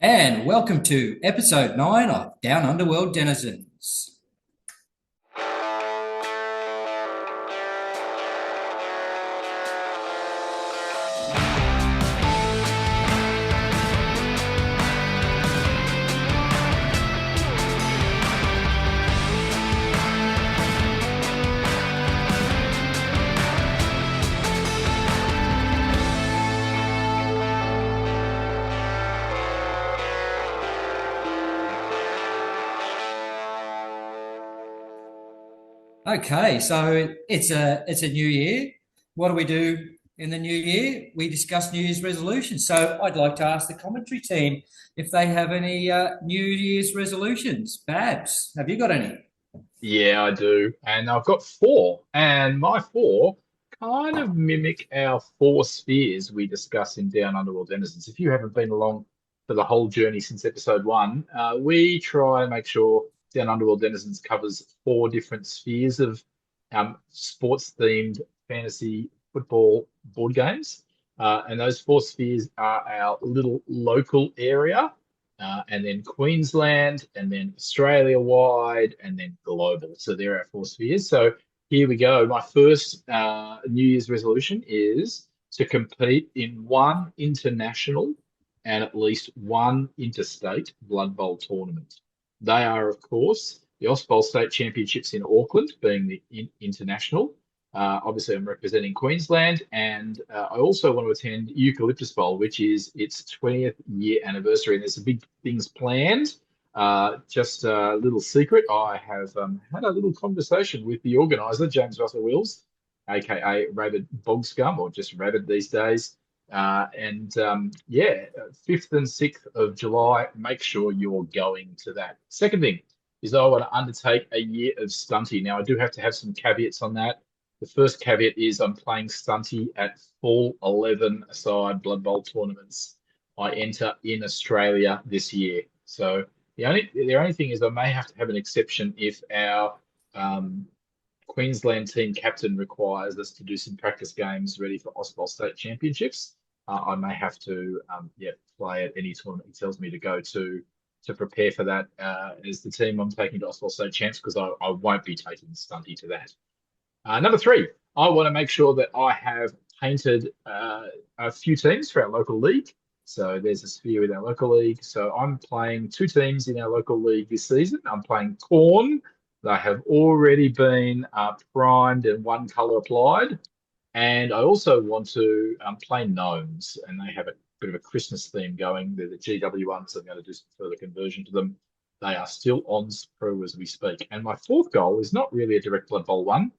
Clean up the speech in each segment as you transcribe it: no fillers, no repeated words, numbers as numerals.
And welcome to episode 9 of Down Under World Denizens. Okay, so it's a new year. What do we do in the new year? We discuss New Year's resolutions. So I'd like to ask the commentary team if they have any New Year's resolutions. Babs, have you got any? Yeah, I do. And I've got four. And my four kind of mimic our four spheres we discuss in Down Under World Denizens. If you haven't been along for the whole journey since episode one, we try and make sure Down Under World Denizens covers four different spheres of sports themed fantasy football board games. And those four spheres are our little local area, and then Queensland, and then Australia wide, and then global. So there are our four spheres. So here we go. My first New Year's resolution is to compete in one international and at least one interstate Blood Bowl tournament. They are, of course, the Bowl State Championships in Auckland, being the international. Obviously, I'm representing Queensland, and I also want to attend Eucalyptus Bowl, which is its 20th year anniversary. And there's some big things planned. Just a little secret, I have had a little conversation with the organizer, James Russell Wills, aka Rabid Bog Scum, or just Rabid these days. Yeah, 5th and 6th of July, make sure you're going to that. Second thing is I want to undertake a year of stunty. Now, I do have to have some caveats on that. The first caveat is I'm playing stunty at full 11-a-side Blood Bowl tournaments I enter in Australia this year. So the only thing is I may have to have an exception if our Queensland team captain requires us to do some practice games ready for Bowl State Championships. I may have to play at any tournament he tells me to go to prepare for that as the team I'm taking to Bowl State Champs, because I won't be taking stunty to that. Number three, I want to make sure that I have painted a few teams for our local league. So there's a sphere with our local league. So I'm playing two teams in our local league this season. I'm playing Corn. They have already been primed and one colour applied. And I also want to play Gnomes, and they have a bit of a Christmas theme going. They're the GW ones, so I'm going to do some further conversion to them. They are still on Pro as we speak. And my fourth goal is not really a direct Blood Bowl one.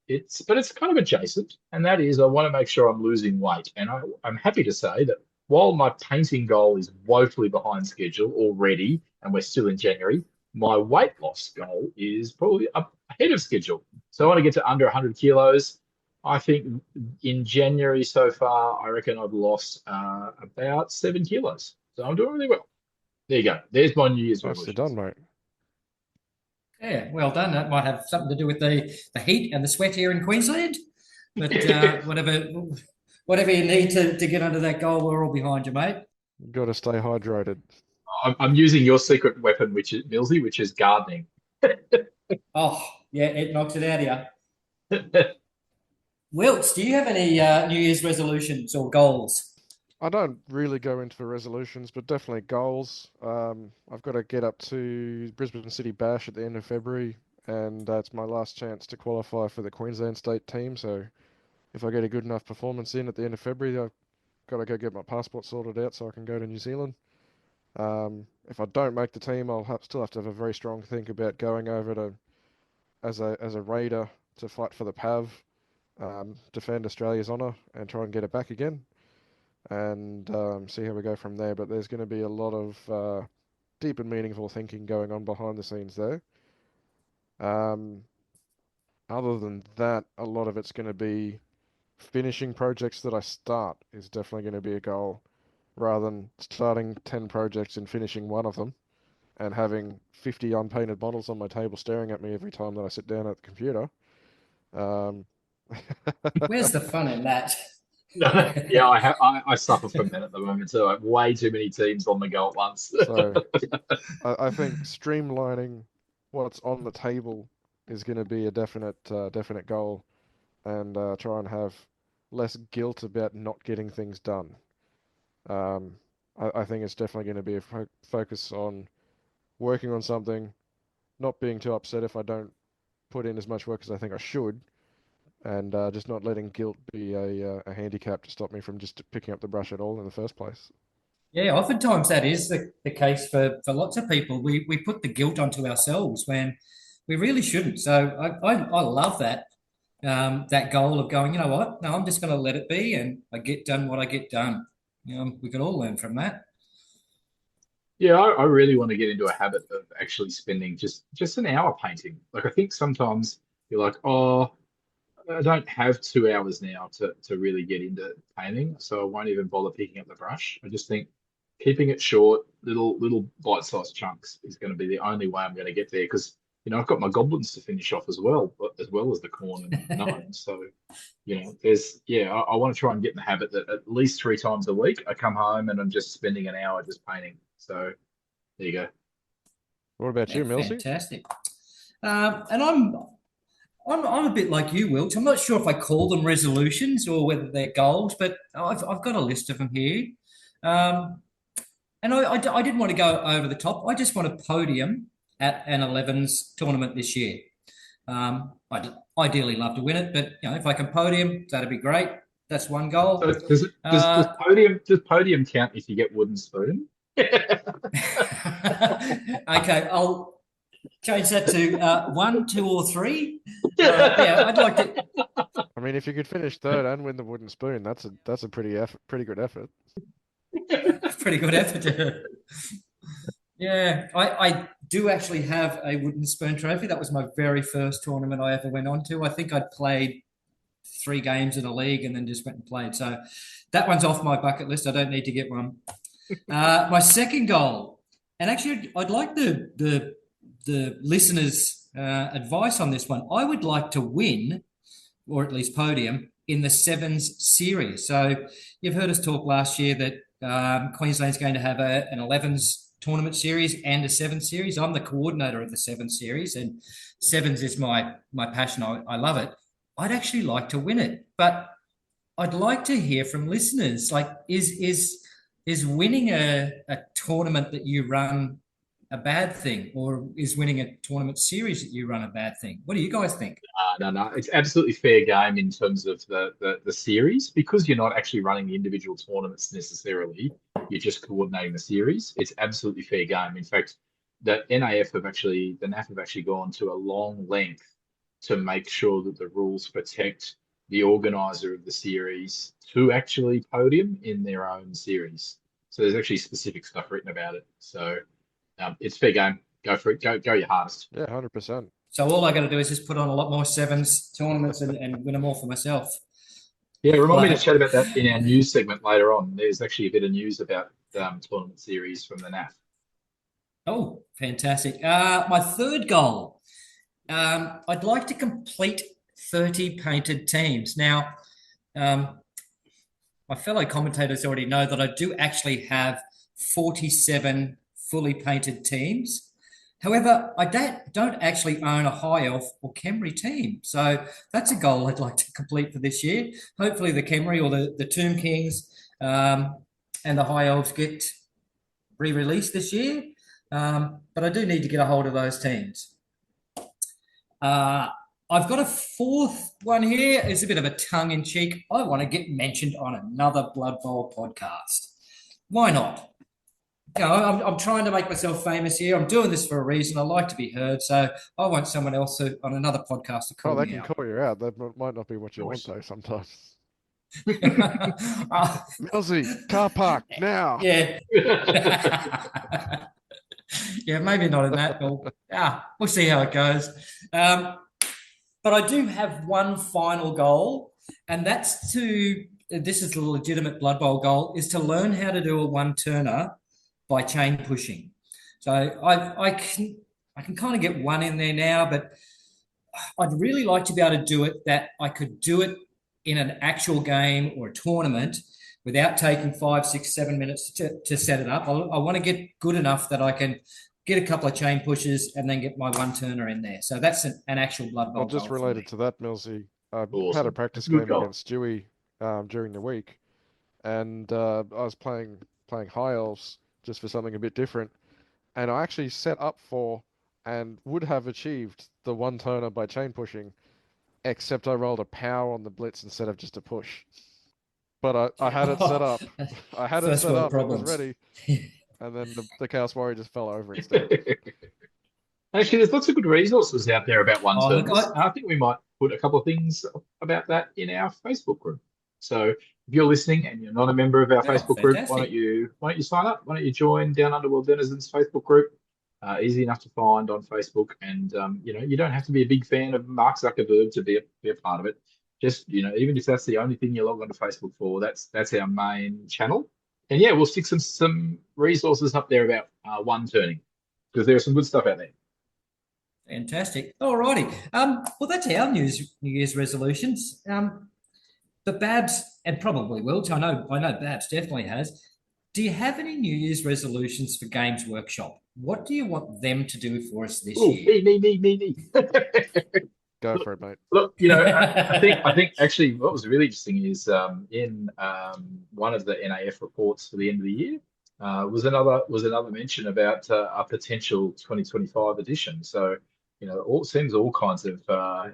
But it's kind of adjacent, and that is I want to make sure I'm losing weight. And I'm happy to say that while my painting goal is woefully behind schedule already, and we're still in January, my weight loss goal is probably up ahead of schedule. So I want to get to under 100 kilos. I think in January so far, I reckon I've lost about 7 kilos. So I'm doing really well. There you go. There's my New Year's Nicely resolutions. done, mate. Yeah, well done. That might have something to do with the heat and the sweat here in Queensland. But whatever you need to get under that goal, we're all behind you, mate. Got to stay hydrated. I'm using your secret weapon, which is Millsy, which is gardening. Oh, yeah, it knocks it out of you. Wilts, do you have any New Year's resolutions or goals? I don't really go into the resolutions, but definitely goals. I've got to get up to Brisbane City Bash at the end of February, and that's my last chance to qualify for the Queensland state team. So if I get a good enough performance in at the end of February, I've got to go get my passport sorted out so I can go to New Zealand. If I don't make the team, still have to have a very strong think about going over to as a raider to fight for the PAV, defend Australia's honour, and try and get it back again, and see how we go from there. But there's going to be a lot of deep and meaningful thinking going on behind the scenes there. Other than that, a lot of it's going to be finishing projects that I start is definitely going to be a goal, rather than starting 10 projects and finishing one of them and having 50 unpainted models on my table staring at me every time that I sit down at the computer. Where's the fun in that? Yeah, I suffer from that at the moment too. I have way too many teams on the go at once. So I think streamlining what's on the table is going to be a definite goal, and try and have less guilt about not getting things done. I think it's definitely going to be a focus on working on something, not being too upset if I don't put in as much work as I think I should, and just not letting guilt be a handicap to stop me from just picking up the brush at all in the first place. Yeah, oftentimes that is the case for lots of people. We put the guilt onto ourselves when we really shouldn't. So I love that that goal of going, you know what? No, I'm just going to let it be, and I get done what I get done. We can all learn from that. Yeah, I really want to get into a habit of actually spending just an hour painting. Like I think sometimes you're like, oh, I don't have 2 hours now to really get into painting, so I won't even bother picking up the brush. I just think keeping it short, little bite-sized chunks is going to be the only way I'm going to get there because I've got my goblins to finish off as well, but as well as the corn and gnomes. So I want to try and get in the habit that at least 3 times a week I come home and I'm just spending an hour just painting. So there you go. What about Yeah, you, Milsey? fantastic. And I'm a bit like you, Wilt. I'm not sure if I call them resolutions or whether they're goals, but I've got a list of them here. Um, and I didn't want to go over the top. I just want a podium at an 11s tournament this year. I'd ideally love to win it, but if I can podium, that'd be great. That's one goal. So does podium count if you get wooden spoon? Okay, I'll change that to 1, 2, or 3. Yeah, I'd like to. I mean, if you could finish third and win the wooden spoon, that's a pretty good effort. Pretty good effort. Yeah, I do actually have a wooden spoon trophy. That was my very first tournament I ever went on to. I think I'd played 3 games in a league and then just went and played. So that one's off my bucket list. I don't need to get one. My second goal, and actually I'd like the listeners' advice on this one. I would like to win, or at least podium, in the Sevens series. So you've heard us talk last year that Queensland's going to have an 11s tournament series and a Sevens series. I'm the coordinator of the Sevens series, and Sevens is my passion. I love it. I'd actually like to win it, but I'd like to hear from listeners. Like, is winning a tournament that you run a bad thing, or is winning a tournament series that you run a bad thing? What do you guys think? No. It's absolutely fair game in terms of the series because you're not actually running the individual tournaments necessarily. You're just coordinating the series. It's absolutely fair game. In fact, the NAF the NAF have actually gone to a long length to make sure that the rules protect the organizer of the series to actually podium in their own series. So there's actually specific stuff written about it. So it's fair game. Go for it. Go your hardest. Yeah, 100%. So all I got to do is just put on a lot more Sevens tournaments and win them all for myself. Yeah, remind me to chat about that in our news segment later on. There's actually a bit of news about tournament series from the NAF. Oh, fantastic. My third goal, I'd like to complete 30 painted teams. Now, my fellow commentators already know that I do actually have 47 fully painted teams. However, I don't actually own a High Elf or Khemri team. So that's a goal I'd like to complete for this year. Hopefully the Khemri or the Tomb Kings and the High Elves get re-released this year. But I do need to get a hold of those teams. I've got a fourth one here. It's a bit of a tongue-in-cheek. I want to get mentioned on another Blood Bowl podcast. Why not? I'm trying to make myself famous here. I'm doing this for a reason. I like to be heard. So I want someone else on another podcast to call me out. Oh, they can call you out. That might not be what you want, though, sometimes. Milsey, car park, now. Yeah. Yeah, maybe not in that. We'll see how it goes. But I do have one final goal, and that's this is the legitimate Blood Bowl goal, is to learn how to do a one-turner by chain pushing. So I can kind of get one in there now, but I'd really like to be able to do it that I could do it in an actual game or a tournament without taking 5, 6, 7 minutes to set it up. I want to get good enough that I can get a couple of chain pushes and then get my one turner in there. So that's an actual Blood Bowl Well, just goal for me. related to that, Millsy, I had a Awesome. practice That's a good game goal. against Stewie during the week, and I was playing High Elves just for something a bit different, and I actually set up for and would have achieved the one turner by chain pushing, except I rolled a power on the blitz instead of just a push. But I had it set up. I had it First set world up. It was problems. ready, and then the Chaos Warrior just fell over instead. Actually, there's lots of good resources out there about one Oh, look, turners. I think we might put a couple of things about that in our Facebook group. So if you're listening and you're not a member of our Facebook group, why don't you sign up? Why don't you join Down Under World Denizens Facebook group? Easy enough to find on Facebook, and you don't have to be a big fan of Mark Zuckerberg to be a part of it. Just even if that's the only thing you log onto Facebook for, that's our main channel. And yeah, we'll stick some resources up there about one turning, because there's some good stuff out there. Fantastic. All righty. Well, that's our New Year's resolutions. But Babs, and probably Wilt, I know Babs definitely has. Do you have any New Year's resolutions for Games Workshop? What do you want them to do for us this year? Me. Go for it, mate. Look, I think actually what was really interesting is in one of the NAF reports for the end of the year was another mention about a potential 2025 edition. So all kinds of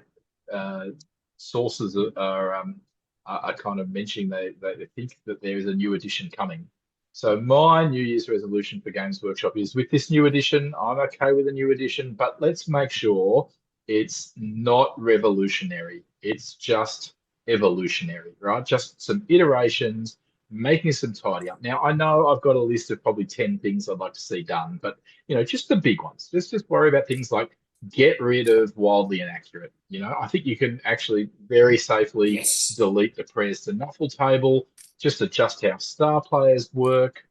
sources are kind of mentioning they think that there is a new edition coming. So my New Year's resolution for Games Workshop is, with this new edition, I'm okay with a new edition, but let's make sure it's not revolutionary. It's just evolutionary, right? Just some iterations, making some tidy up. Now, I know I've got a list of probably 10 things I'd like to see done, but just the big ones. Just worry about things like get rid of wildly inaccurate. I think you can actually very safely delete the prayers to Nuffle table, just adjust how star players work.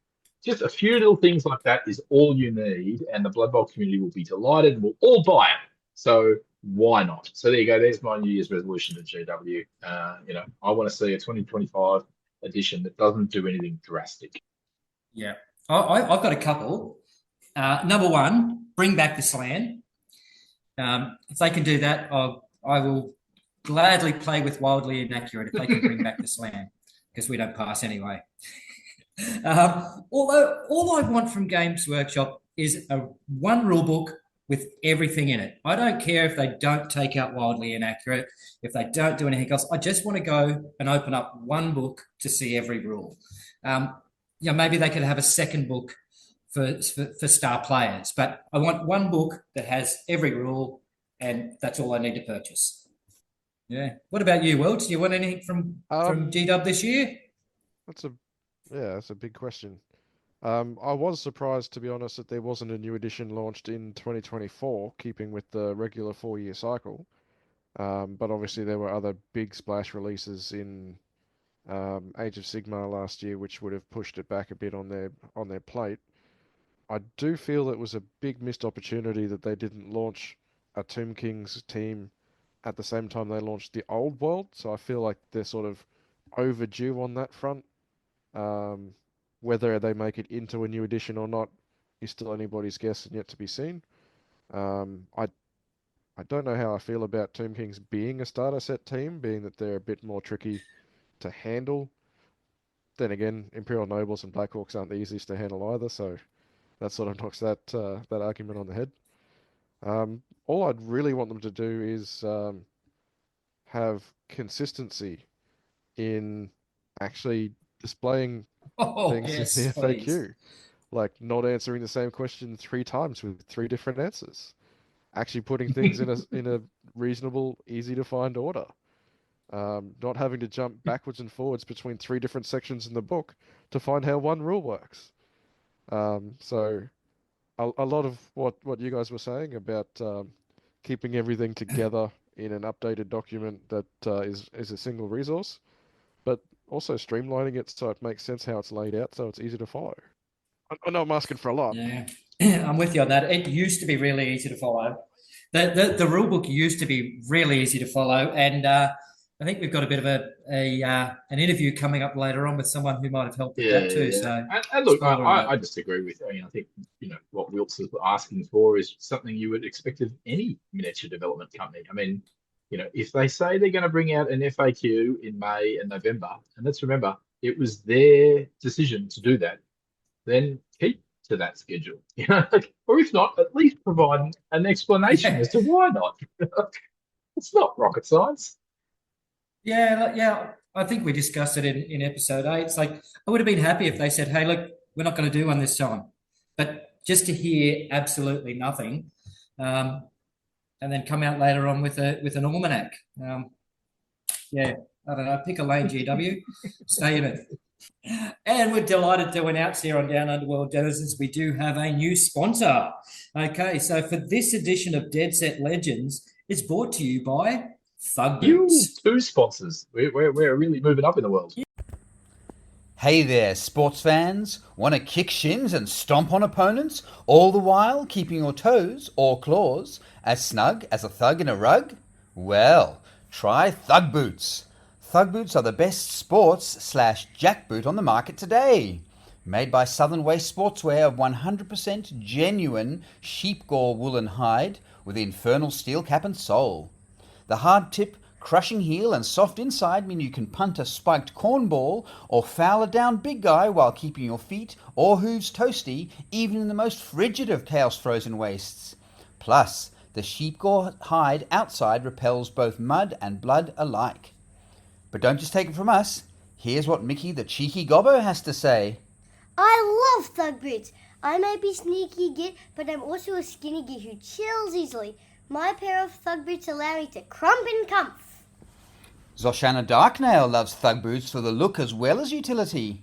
Just a few little things like that is all you need, and the Blood Bowl community will be delighted and we'll all buy it. So why not? So there you go. There's my New Year's resolution to GW. I want to see a 2025 edition that doesn't do anything drastic. Yeah, I've got a couple. Number one, bring back the slan. If they can do that, I will gladly play with wildly inaccurate if they can bring back the slan, because we don't pass anyway. Although all I want from Games Workshop is one rule book with everything in it. I don't care if they don't take out wildly inaccurate, if they don't do anything else. I just want to go and open up one book to see every rule. Maybe they could have a second book for star players, but I want one book that has every rule, and that's all I need to purchase. Yeah. What about you, Wilt? Do you want anything from GW this year? That's a big question. I was surprised, to be honest, that there wasn't a new edition launched in 2024, keeping with the regular 4-year cycle. But obviously there were other big splash releases in Age of Sigmar last year, which would have pushed it back a bit on their plate. I do feel it was a big missed opportunity that they didn't launch a Tomb Kings team at the same time they launched the Old World. So I feel like they're sort of overdue on that front. Whether they make it into a new edition or not is still anybody's guess and yet to be seen. I don't know how I feel about Tomb Kings being a starter set team, being that they're a bit more tricky to handle. Then again, Imperial Nobles and Blackhawks aren't the easiest to handle either, so that sort of knocks that argument on the head. All I'd really want them to do is have consistency in actually displaying things in the FAQ. Please. Like not answering the same question 3 times with 3 different answers. Actually putting things in a reasonable, easy to find order. Not having to jump backwards and forwards between 3 different sections in the book to find how one rule works. So a lot of what you guys were saying about keeping everything together in an updated document that is a single resource, but also streamlining it so it makes sense how it's laid out, so it's easy to follow. I know I'm asking for a lot. Yeah, I'm with you on that. It used to be really easy to follow. The rule book used to be really easy to follow, and I think we've got a bit of an interview coming up later on with someone who might have helped with Yeah, that yeah, too. yeah. So, And look, spoiler I alert. disagree with. I mean, I think what Wilts is asking for is something you would expect of any miniature development company. I mean, if they say they're going to bring out an FAQ in May and November, and let's remember it was their decision to do that, then keep to that schedule. Or if not, at least provide an explanation Yeah, as to why not. It's not rocket science. yeah. I think we discussed it in episode 8. It's like I would have been happy if they said, "Hey, look, we're not going to do one this time," but just to hear absolutely nothing, um, and then come out later on with an almanac. Yeah, I don't know. Pick a lane, GW. Stay in it. And we're delighted to announce here on Down Under World Denizens, we do have a new sponsor. Okay, so for this edition of Deadset Legends, it's brought to you by Thug You Boots. two sponsors. We're really moving up in the world. Hey there, sports fans. Want to kick shins and stomp on opponents, all the while keeping your toes or claws as snug as a thug in a rug? Well, try Thug Boots. Thug Boots are the best sports/jackboot on the market today. Made by Southern Waste Sportswear of 100% genuine sheep gore woolen hide with infernal steel cap and sole. The hard tip, crushing heel, and soft inside mean you can punt a spiked cornball or foul a down big guy while keeping your feet or hooves toasty, even in the most frigid of chaos frozen wastes. Plus, the sheep gore hide outside repels both mud and blood alike. But don't just take it from us. Here's what Mickey the cheeky gobbo has to say. I love Thug Boots. I may be sneaky git, but I'm also a skinny git who chills easily. My pair of Thug Boots allow me to crump in comf. Zoshana Darknail loves Thug Boots for the look as well as utility.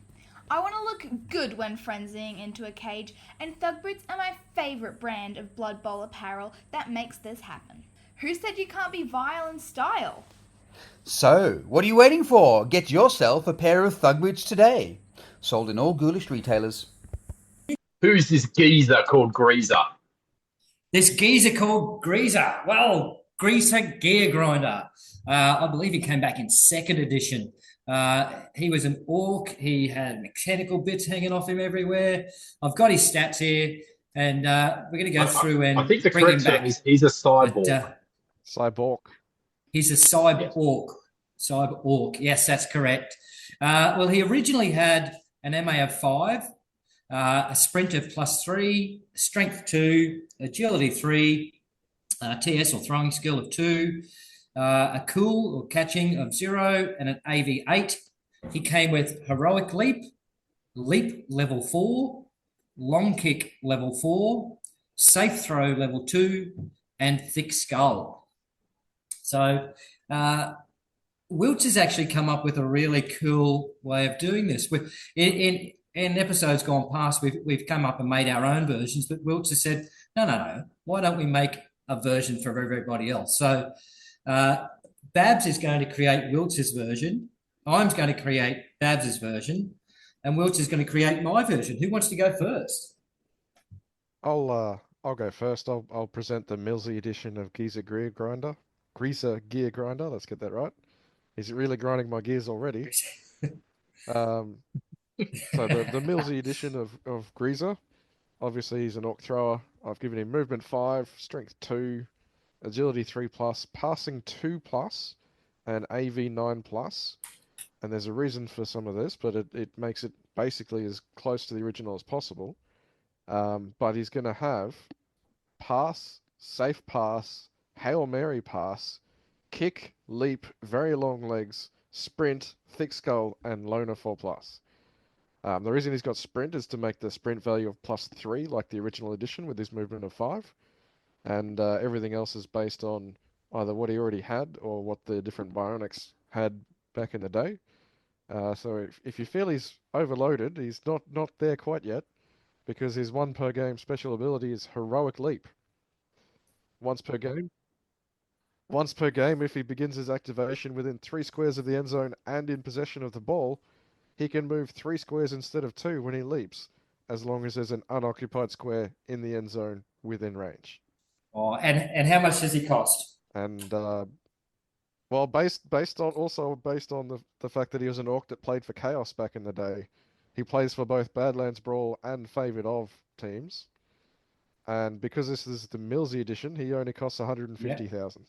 I want to look good when frenzying into a cage, and Thug Boots are my favourite brand of Blood Bowl apparel that makes this happen. Who said you can't be vile in style? So, what are you waiting for? Get yourself a pair of Thug Boots today. Sold in all ghoulish retailers. Who's this geezer called Greaser? This geezer called Greaser. Well, Greaser Geargrinder. I believe he came back in 2nd edition. He was an orc. He had mechanical bits hanging off him everywhere. I've got his stats here, and we're going to go through and I think the bring him correct term back. is he's a cyborg. But, Cyborg. he's a cyber orc. Cyber orc. Yes, that's correct. Well, he originally had an MA of 5, a sprint of +3, strength 2, agility 3, TS or throwing skill of 2, a cool or catching of 0, and an AV 8. He came with heroic leap, leap level 4, long kick level 4, safe throw level 2, and thick skull. So Wilts has actually come up with a really cool way of doing this. In episodes gone past, we've come up and made our own versions, but Wilts has said, no. Why don't we make a version for everybody else? So Babs is going to create Wilts's version. I'm going to create Babs's version, and Wilts is going to create my version. Who wants to go first? I'll go first. I'll present the Millsy edition of Geargrinder. Greaser Geargrinder. Let's get that right. Is it really grinding my gears already? So the Millsy edition of Greaser. Obviously, he's an orc thrower. I've given him movement 5, strength 2, agility 3+, passing 2+, and AV 9+. And there's a reason for some of this, but it makes it basically as close to the original as possible. But he's going to have pass, safe pass, Hail Mary pass, kick, leap, very long legs, sprint, thick skull, and loner 4+. The reason he's got sprint is to make the sprint value of +3, like the original edition with his movement of 5. And everything else is based on either what he already had or what the different bionics had back in the day. So if you feel he's overloaded, he's not there quite yet, because his 1 per game special ability is Heroic Leap. Once per game, if he begins his activation within 3 squares of the end zone and in possession of the ball, he can move 3 squares instead of 2 when he leaps, as long as there's an unoccupied square in the end zone within range. Oh, and how much does he cost? And Well, based on the fact that he was an orc that played for Chaos back in the day, he plays for both Badlands Brawl and Favoured of teams, and because this is the Millsy edition, he only costs 150,000.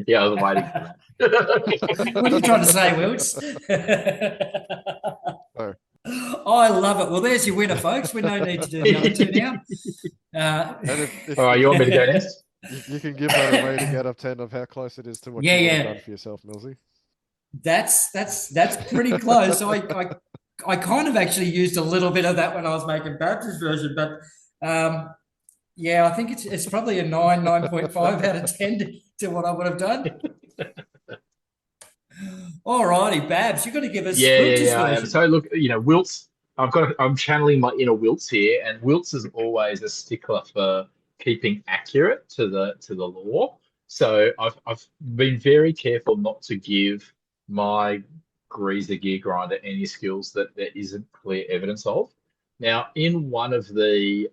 Yeah, I was waiting for that. What are you trying to say, Wilts? So, I love it. Well, there's your winner, folks. We no need to do the other two now. and if All right, you want me to go next? you can give that a rating out of 10 of how close it is to what Yeah, you would have yeah. done for yourself, Millsy. That's pretty close. I kind of actually used a little bit of that when I was making Babs' version, but yeah, I think it's probably a 9.5 out of 10 to what I would have done. All righty, Babs, you're going to give us Wilts' I am. version. So look, Wilts. I'm channeling my inner Wilts here, and Wilts is always a stickler for keeping accurate to the law. So I've been very careful not to give my Greaser Geargrinder any skills that there isn't clear evidence of. Now, in one of the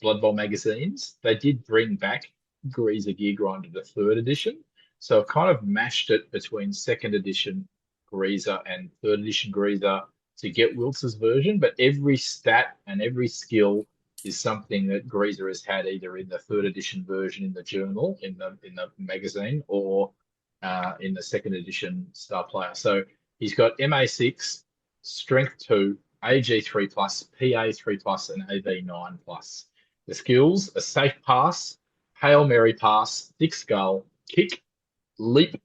Blood Bowl magazines, they did bring back Greaser Geargrinder to third edition. So I've kind of mashed it between second edition Greaser and third edition Greaser to get Wilts' version, but every stat and every skill is something that Greaser has had either in the third edition version in the journal, in the magazine, or in the second edition Star Player. So he's got MA6, Strength 2, AG3+, PA3+, and AV9+. The skills are Safe Pass, Hail Mary Pass, Thick Skull, Kick, Leap,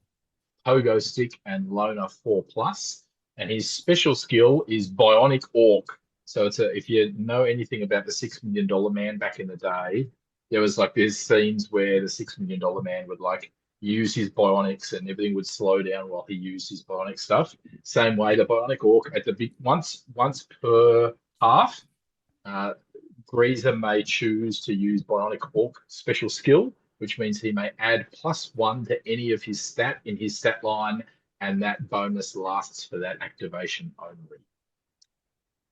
Pogo Stick, and Loner 4+. And his special skill is Bionic Orc. So if you know anything about the $6 Million Man back in the day, there's scenes where the $6 Million Man would use his bionics and everything would slow down while he used his bionic stuff. Same way the Bionic Orc at the big once per half, Greaser may choose to use Bionic Orc special skill, which means he may add +1 to any of his stat in his stat line, and that bonus lasts for that activation only.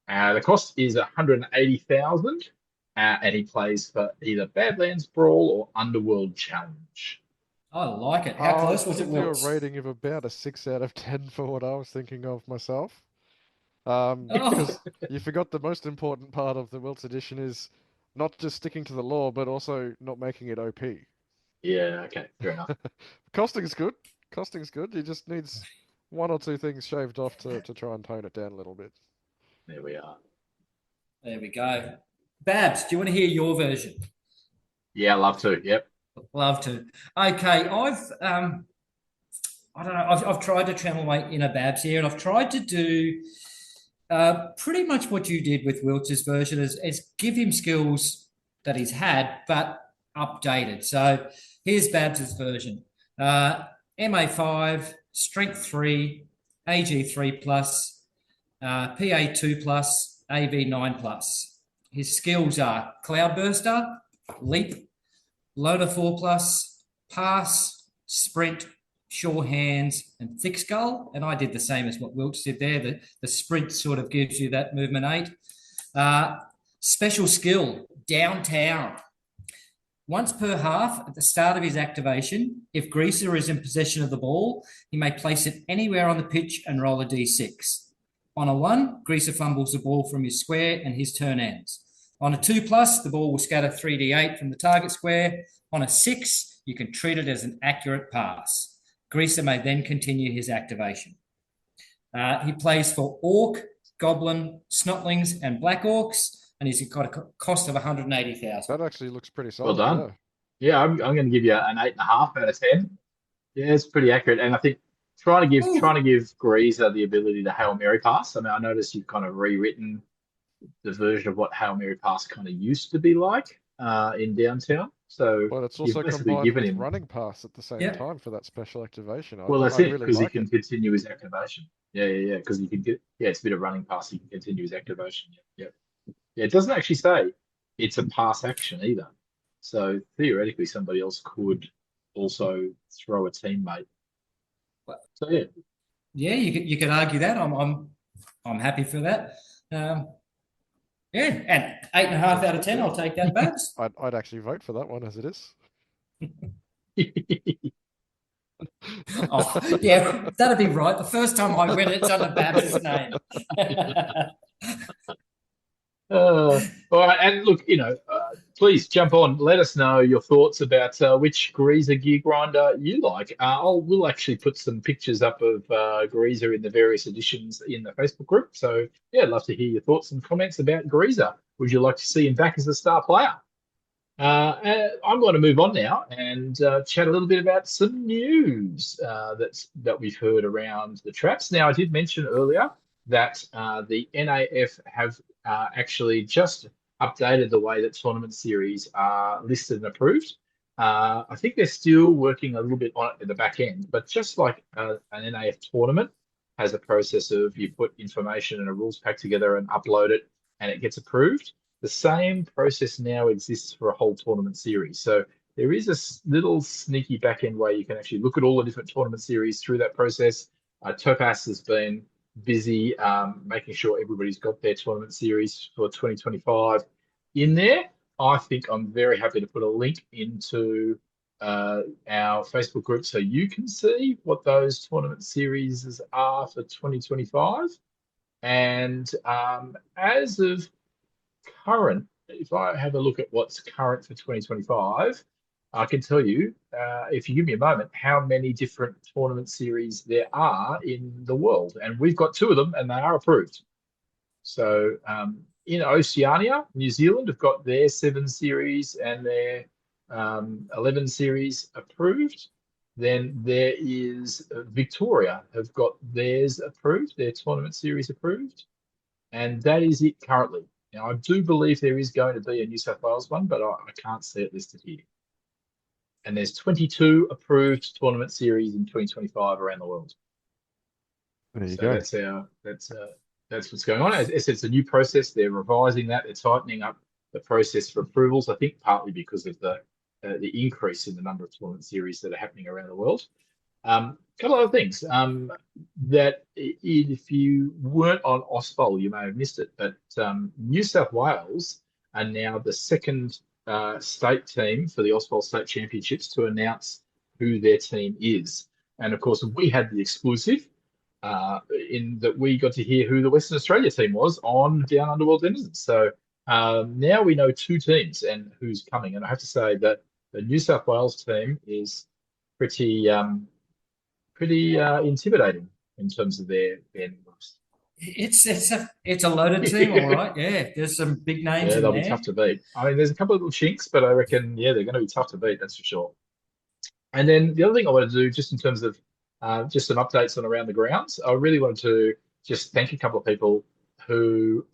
The cost is 180,000, and he plays for either Badlands Brawl or Underworld Challenge. I like it. How close was it, I'll give Wilts? you a rating of about a 6 out of 10 for what I was thinking of myself. Oh. Because you forgot the most important part of the Wilts edition is not just sticking to the law, but also not making it OP. Yeah, okay, fair enough. Costing's good. He just needs one or two things shaved off to try and tone it down a little bit. There we are. There we go. Babs, do you want to hear your version? Yeah, love to. Yep. Love to. Okay, I've tried to channel my inner Babs here, and I've tried to do pretty much what you did with Wilts' version is give him skills that he's had, but updated. So here's Babs' version. MA5, Strength 3, AG3+, PA2+, AV9+. His skills are Cloudburster, Leap, Loader 4+, Pass, Sprint, Sure Hands, and Thick Skull. And I did the same as what Wilts did there. The Sprint sort of gives you that movement 8. Special skill, Downtown. Once per half, at the start of his activation, if Greaser is in possession of the ball, he may place it anywhere on the pitch and roll a d6. On a 1, Greaser fumbles the ball from his square and his turn ends. On a 2+, the ball will scatter 3d8 from the target square. On a 6, you can treat it as an accurate pass. Greaser may then continue his activation. He plays for Orc, Goblin, Snotlings, and Black Orcs, and he's got a cost of 180,000. That actually looks pretty solid. Well done. Yeah, I'm going to give you an 8.5 out of 10. Yeah, it's pretty accurate, and I think trying to give Greaser the ability to Hail Mary Pass. I mean, I noticed you've kind of rewritten the version of what Hail Mary Pass kind of used to be like in Downtown. So, but it's also combined with running pass at the same time for that special activation. Well, that's it, because he can continue his activation. Yeah, because you can get it's a bit of running pass. He can continue his activation. Yeah. It doesn't actually say it's a pass action either. So theoretically, somebody else could also throw a teammate. So yeah. Yeah, you could argue that. I'm happy for that. Yeah, and 8.5 out of 10. I'll take that, Babs. I'd actually vote for that one as it is. Oh, yeah, that'd be right. The first time I win, it's under Babs' name. All right, and look, please jump on. Let us know your thoughts about which Greaser gear grinder you like. We'll actually put some pictures up of Greaser in the various editions in the Facebook group. So yeah, I'd love to hear your thoughts and comments about Greaser. Would you like to see him back as a star player? I'm going to move on now and chat a little bit about some news that we've heard around the traps. Now, I did mention earlier that the NAF have actually just updated the way that tournament series are listed and approved. I think they're still working a little bit on it at the back end, but just like an NAF tournament has a process of you put information and a rules pack together and upload it and it gets approved. The same process now exists for a whole tournament series. So there is a little sneaky back end way you can actually look at all the different tournament series through that process. Topaz has been busy making sure everybody's got their tournament series for 2025 in there. I think I'm very happy to put a link into our Facebook group so you can see what those tournament series are for 2025. And as of current, if I have a look at what's current for 2025, I can tell you, if you give me a moment, how many different tournament series there are in the world. And we've got 2 of them and they are approved. So in Oceania, New Zealand have got their 7 series and their 11 series approved. Then there is Victoria have got theirs approved, their tournament series approved. And that is it currently. Now, I do believe there is going to be a New South Wales one, but I can't see it listed here. And there's 22 approved tournament series in 2025 around the world. There you So go. that's what's going on. As it's a new process. They're revising that. They're tightening up the process for approvals. I think partly because of the increase in the number of tournament series that are happening around the world. Couple of other things that if you weren't on OSBOL, you may have missed it, but New South Wales are now the second state team for the OSBOL State Championships to announce who their team is. And of course, we had the exclusive in that we got to hear who the Western Australia team was on Down Under World Denizens. So now we know 2 teams and who's coming. And I have to say that the New South Wales team is pretty intimidating in terms of their numbers. It's a loaded team, all right. Yeah, there's some big names in they'll there. be tough to beat. I mean, there's a couple of little chinks, but I reckon, they're going to be tough to beat, that's for sure. And then the other thing I want to do, just in terms of just some updates on around the grounds, I really wanted to just thank a couple of people who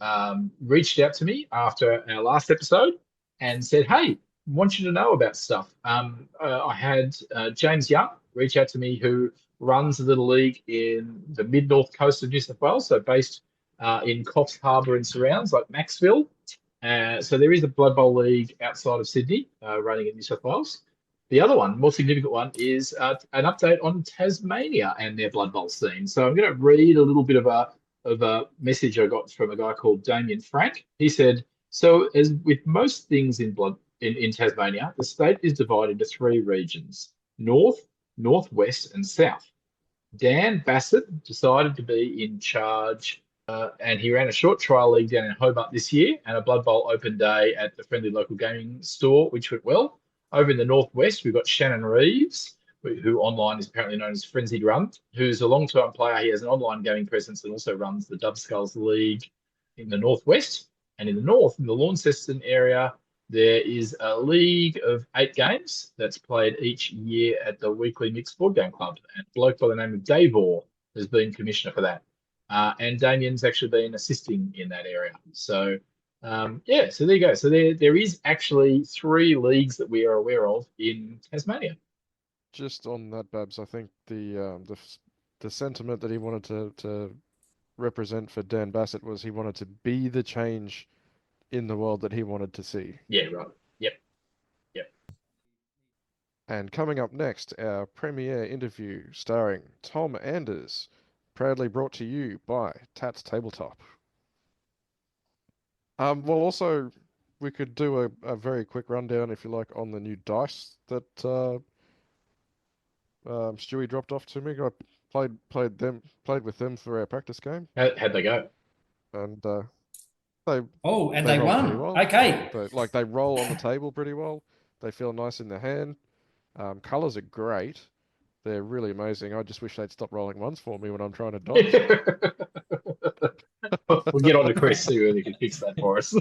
reached out to me after our last episode and said, hey, want you to know about stuff. I had James Young reach out to me, who runs a little league in the mid-north coast of New South Wales, so based in Coffs Harbour and surrounds, like Maxville. So there is a Blood Bowl league outside of Sydney running in New South Wales. The other one, more significant one, is an update on Tasmania and their Blood Bowl scene. So I'm going to read a little bit of a message I got from a guy called Damien Frank. He said, so as with most things in Tasmania, the state is divided into 3 regions: North, Northwest and South. Dan Bassett decided to be in charge and he ran a short trial league down in Hobart this year and a Blood Bowl open day at the friendly local gaming store, which went well. Over in the Northwest, we've got Shannon Reeves, who online is apparently known as Frenzied Run, who's a long-term player. He has an online gaming presence and also runs the Dove Skulls League in the Northwest. And in the North, in the Launceston area, there is a league of 8 games that's played each year at the weekly mixed board game club. And a bloke by the name of Davor has been commissioner for that. And Damien's actually been assisting in that area. So, so there you go. So there is actually 3 leagues that we are aware of in Tasmania. Just on that, Babs, I think the sentiment that he wanted to represent for Dan Bassett was he wanted to be the change in the world that he wanted to see. Yeah, right. Yep. And coming up next, our premiere interview starring Tom Anders, proudly brought to you by Tats Tabletop. Well, also, we could do a very quick rundown, if you like, on the new dice that Stewie dropped off to me. I played with them for our practice game, How'd they go? and they Oh, and they they roll pretty won. well. Okay. They roll on the table pretty well. They feel nice in the hand. Colors are great. They're really amazing. I just wish they'd stop rolling ones for me when I'm trying to dodge. We'll get on to Chris, see whether he can fix that for us.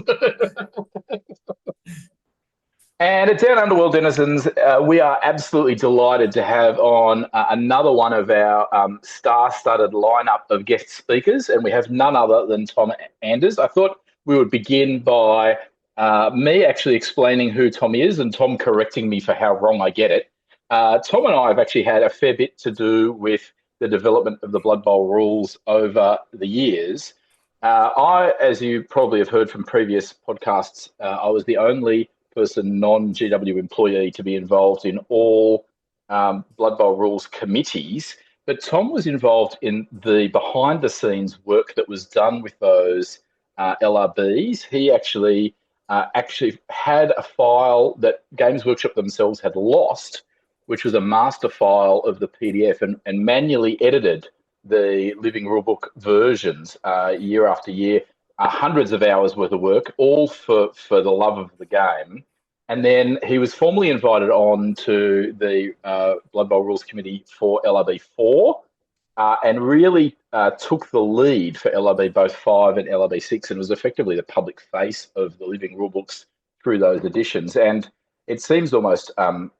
And at Down Under World Denizens, we are absolutely delighted to have on another one of our star-studded lineup of guest speakers, and we have none other than Tom Anders. I thought we would begin by me actually explaining who Tom is and Tom correcting me for how wrong I get it. Tom and I have actually had a fair bit to do with the development of the Blood Bowl rules over the years. As you probably have heard from previous podcasts, I was the only person, non-GW employee, to be involved in all Blood Bowl rules committees. But Tom was involved in the behind-the-scenes work that was done with those LRBs. He actually had a file that Games Workshop themselves had lost, which was a master file of the PDF, and manually edited the living rulebook versions year after year, hundreds of hours worth of work, all for the love of the game. And then he was formally invited on to the Blood Bowl Rules Committee for LRB 4 and really took the lead for LRB both 5 and LRB 6 and was effectively the public face of the living rulebooks through those editions. And it seems almost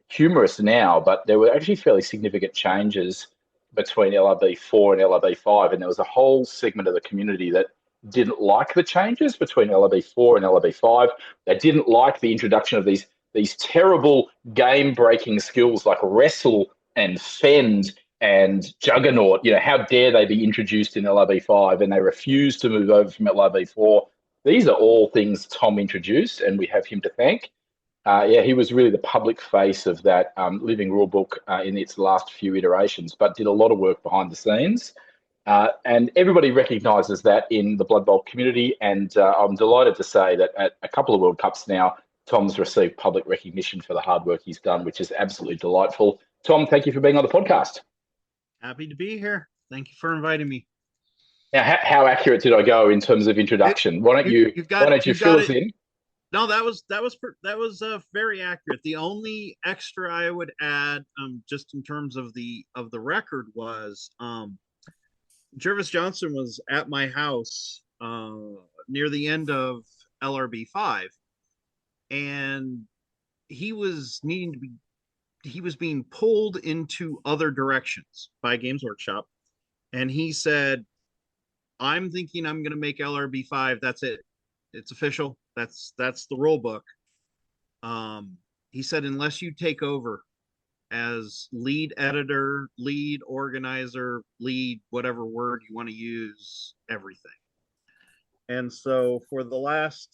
humorous now, but there were actually fairly significant changes between LRB 4 and LRB 5, and there was a whole segment of the community that didn't like the changes between LRB 4 and LRB 5. They didn't like the introduction of these terrible game-breaking skills like wrestle and fend and juggernaut. You know, how dare they be introduced in LRB 5, and they refused to move over from LRB 4. These are all things Tom introduced, and we have him to thank. He was really the public face of that living rulebook in its last few iterations, but did a lot of work behind the scenes. And everybody recognises that in the Blood Bowl community, and I'm delighted to say that at a couple of World Cups now, Tom's received public recognition for the hard work he's done, which is absolutely delightful. Tom, thank you for being on the podcast. Happy to be here. Thank you for inviting me. Now, how accurate did I go in terms of introduction? Why don't you fill us in? No, that was very accurate. The only extra I would add, just in terms of the record, was Jervis Johnson was at my house near the end of LRB 5, and he was being pulled into other directions by Games Workshop, and he said, "I'm thinking I'm going to make LRB 5. That's it. It's official. That's the rule book." He said, "Unless you take over as lead editor, lead organizer, lead whatever word you want to use, everything." And so for the last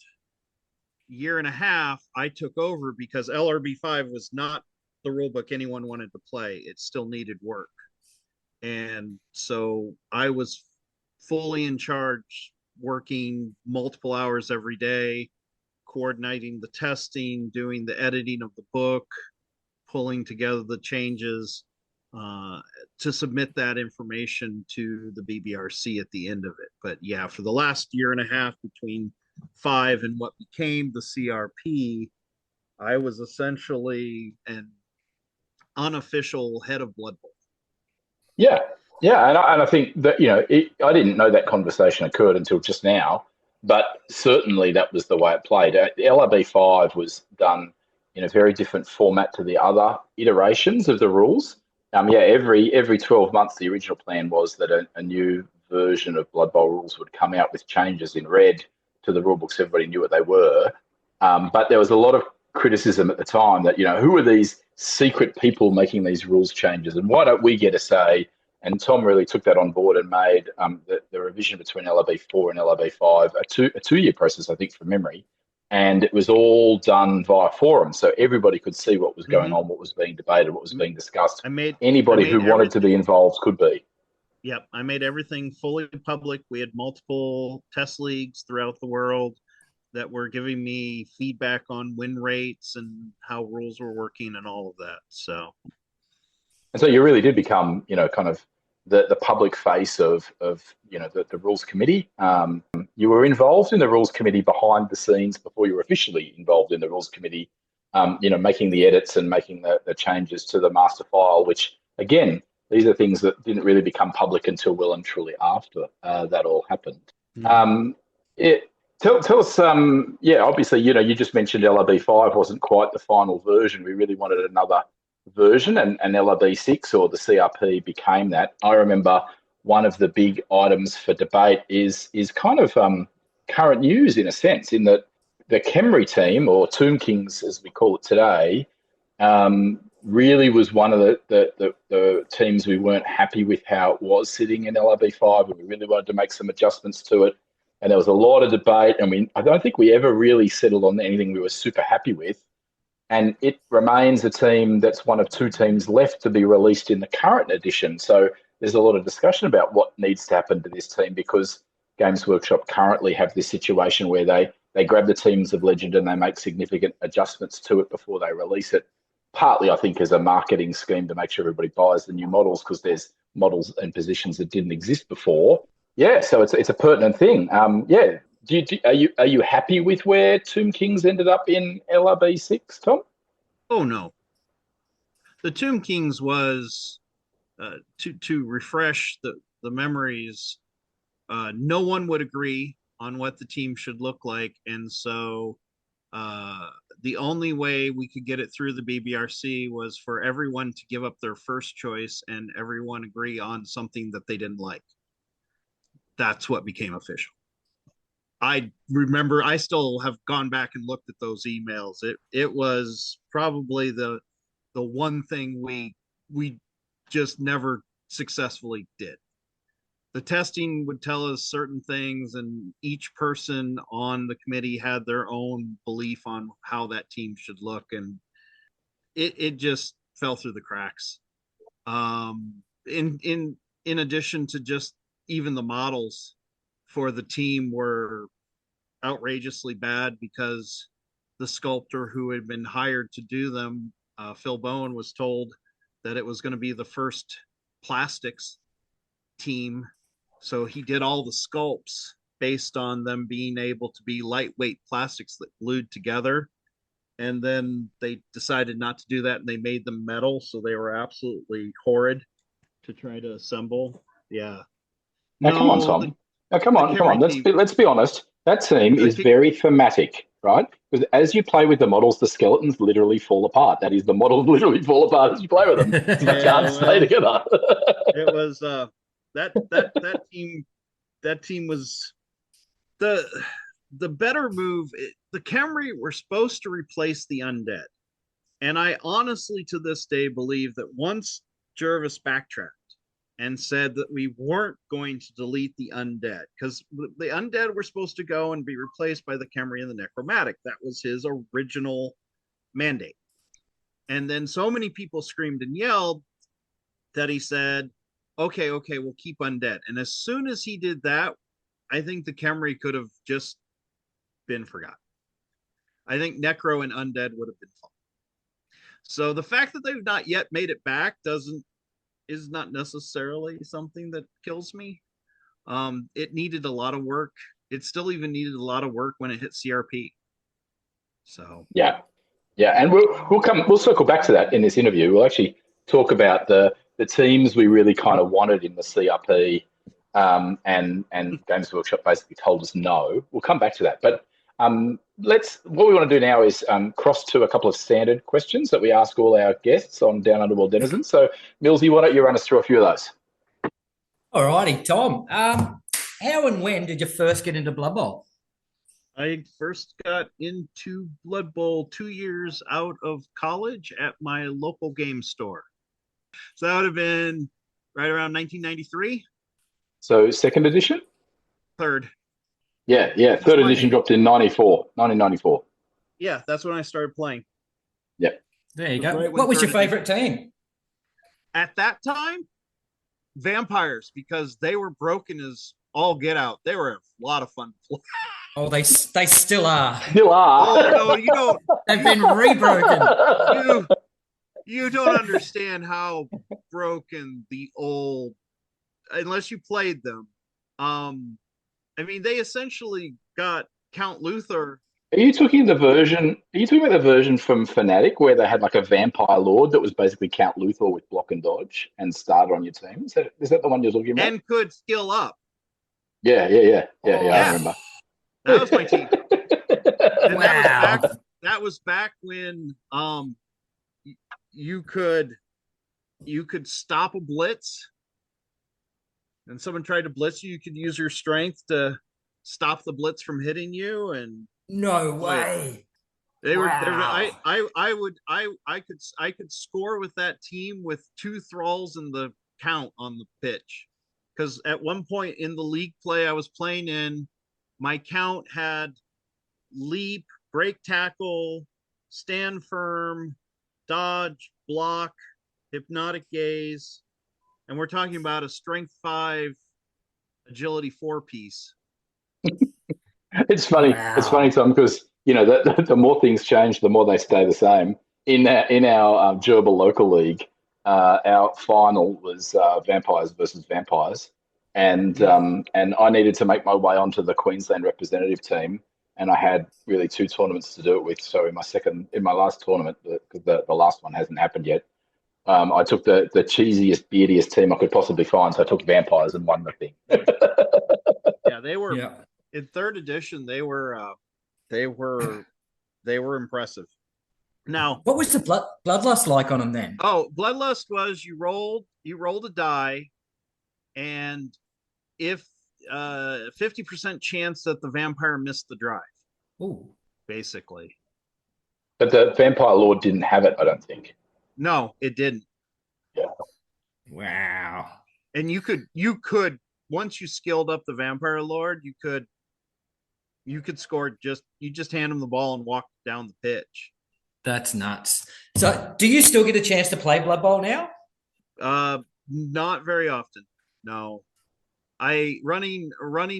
year and a half, I took over because LRB 5 was not the rule book anyone wanted to play. It still needed work. And so I was fully in charge, working multiple hours every day, coordinating the testing, doing the editing of the book, pulling together the changes to submit that information to the BBRC at the end of it. But yeah, for the last year and a half between 5 and what became the CRP, I was essentially an unofficial head of Blood Bowl. Yeah, and I think that, I didn't know that conversation occurred until just now, but certainly that was the way it played. LRB 5 was done in a very different format to the other iterations of the rules. Every 12 months, the original plan was that a new version of Blood Bowl rules would come out with changes in red to the rule books. Everybody knew what they were. But there was a lot of criticism at the time that, who are these secret people making these rules changes, and why don't we get a say? And Tom really took that on board and made the revision between LRB 4 and LRB 5 a two-year process, I think, from memory. And it was all done via forum, so everybody could see what was going on, what was being debated, what was being discussed. Anybody who wanted to be involved could be. Yep, I made everything fully public. We had multiple test leagues throughout the world that were giving me feedback on win rates and how rules were working and all of that. So And so you really did become, kind of the public face of the rules committee. You were involved in the rules committee behind the scenes before you were officially involved in the rules committee, making the edits and making the changes to the master file, which, again, these are things that didn't really become public until well and truly after that all happened. Tell us, obviously, you just mentioned LRB5 wasn't quite the final version. We really wanted another version, and LRB6 or the CRP became that. I remember one of the big items for debate is kind of current news in a sense, in that the Khemri team, or Tomb Kings as we call it today, really was one of the teams we weren't happy with how it was sitting in LRB5, and we really wanted to make some adjustments to it. And there was a lot of debate. I don't think we ever really settled on anything we were super happy with. And it remains a team that's one of two teams left to be released in the current edition. So there's a lot of discussion about what needs to happen to this team, because Games Workshop currently have this situation where they grab the Teams of Legend and they make significant adjustments to it before they release it. Partly, I think, as a marketing scheme to make sure everybody buys the new models, because there's models and positions that didn't exist before. Yeah, so it's a pertinent thing. Are you happy with where Tomb Kings ended up in LRB6, Tom? Oh no, the Tomb Kings was to refresh the memories. No one would agree on what the team should look like, and so the only way we could get it through the BBRC was for everyone to give up their first choice and everyone agree on something that they didn't like. That's what became official. I remember, I still have gone back and looked at those emails. It was probably the one thing we just never successfully did. The testing would tell us certain things, and each person on the committee had their own belief on how that team should look, and it just fell through the cracks. In addition to just even the models for the team were outrageously bad, because the sculptor who had been hired to do them, Phil Bowen, was told that it was going to be the first plastics team. So he did all the sculpts based on them being able to be lightweight plastics that glued together. And then they decided not to do that, and they made them metal. So they were absolutely horrid to try to assemble. Yeah. Now, come on, Tom. Come on. Let's be honest. That team is very thematic, right? Because as you play with the models, the skeletons literally fall apart. That is, the models literally fall apart as you play with them. They can't stay together. It was that team was the better move. The Khemri were supposed to replace the undead, and I honestly to this day believe that once Jervis backtracked and said that we weren't going to delete the undead, because the undead were supposed to go and be replaced by the Khemri and the necromantic. That was his original mandate. And then so many people screamed and yelled that he said, okay, we'll keep undead. And as soon as he did that, I think the Khemri could have just been forgotten. I think necro and undead would have been fine. So the fact that they've not yet made it back is not necessarily something that kills me. It needed a lot of work. It still even needed a lot of work when it hit CRP. So yeah, and we'll circle back to that in this interview. We'll actually talk about the teams we really kind of wanted in the CRP, and Games Workshop basically told us no. We'll come back to that, but what we want to do now is cross to a couple of standard questions that we ask all our guests on Down Under World Denizens. So, Millsy, why don't you run us through a few of those? All righty, Tom. How and when did you first get into Blood Bowl? I first got into Blood Bowl 2 years out of college at my local game store. So that would have been right around 1993. So second edition? Third. Yeah. Third edition dropped in 1994. Yeah, that's when I started playing. Yeah. There you go. Right, what was your favorite team? At that time, Vampires, because they were broken as all get out. They were a lot of fun to play. Oh, they still are. Still are. Oh, no, you don't. They've been rebroken. You don't understand how broken the old, unless you played them. I mean, they essentially got Count Luthor. Are you talking the version? Are you talking about the version from Fnatic where they had like a vampire lord that was basically Count Luthor with block and dodge and started on your team? Is that the one you're talking about? And could skill up. Yeah. I remember. That was my team. And Wow. that was back when you could stop a blitz, and someone tried to blitz you. You could use your strength to stop the blitz from hitting you, and No way. they were. Wow. I could score with that team with 2 thralls in the count on the pitch, because at one point in the league play I was playing in, my count had leap, break tackle, stand firm, dodge, block, hypnotic gaze, and we're talking about a strength 5, agility 4 piece. It's funny. Wow. It's funny, Tom, because the more things change, the more they stay the same. In our Gerbil local league, our final was vampires versus vampires, and I needed to make my way onto the Queensland representative team, and I had really 2 tournaments to do it with. So in my last tournament, because the last one hasn't happened yet, I took the cheesiest, beardiest team I could possibly find. So I took vampires and won the thing. Yeah, they were in 3rd edition. They were impressive. Now, What was the bloodlust like on them then? oh, bloodlust was you rolled a die, and if 50% chance that the vampire missed the drive, Ooh. basically. But the vampire lord didn't have it, I don't think. No, it didn't. Yeah. Wow. And you could once you skilled up the vampire lord, you could score. You just hand him the ball and walk down the pitch. That's nuts. So do you still get a chance to play Blood Bowl now? Not very often. No. I running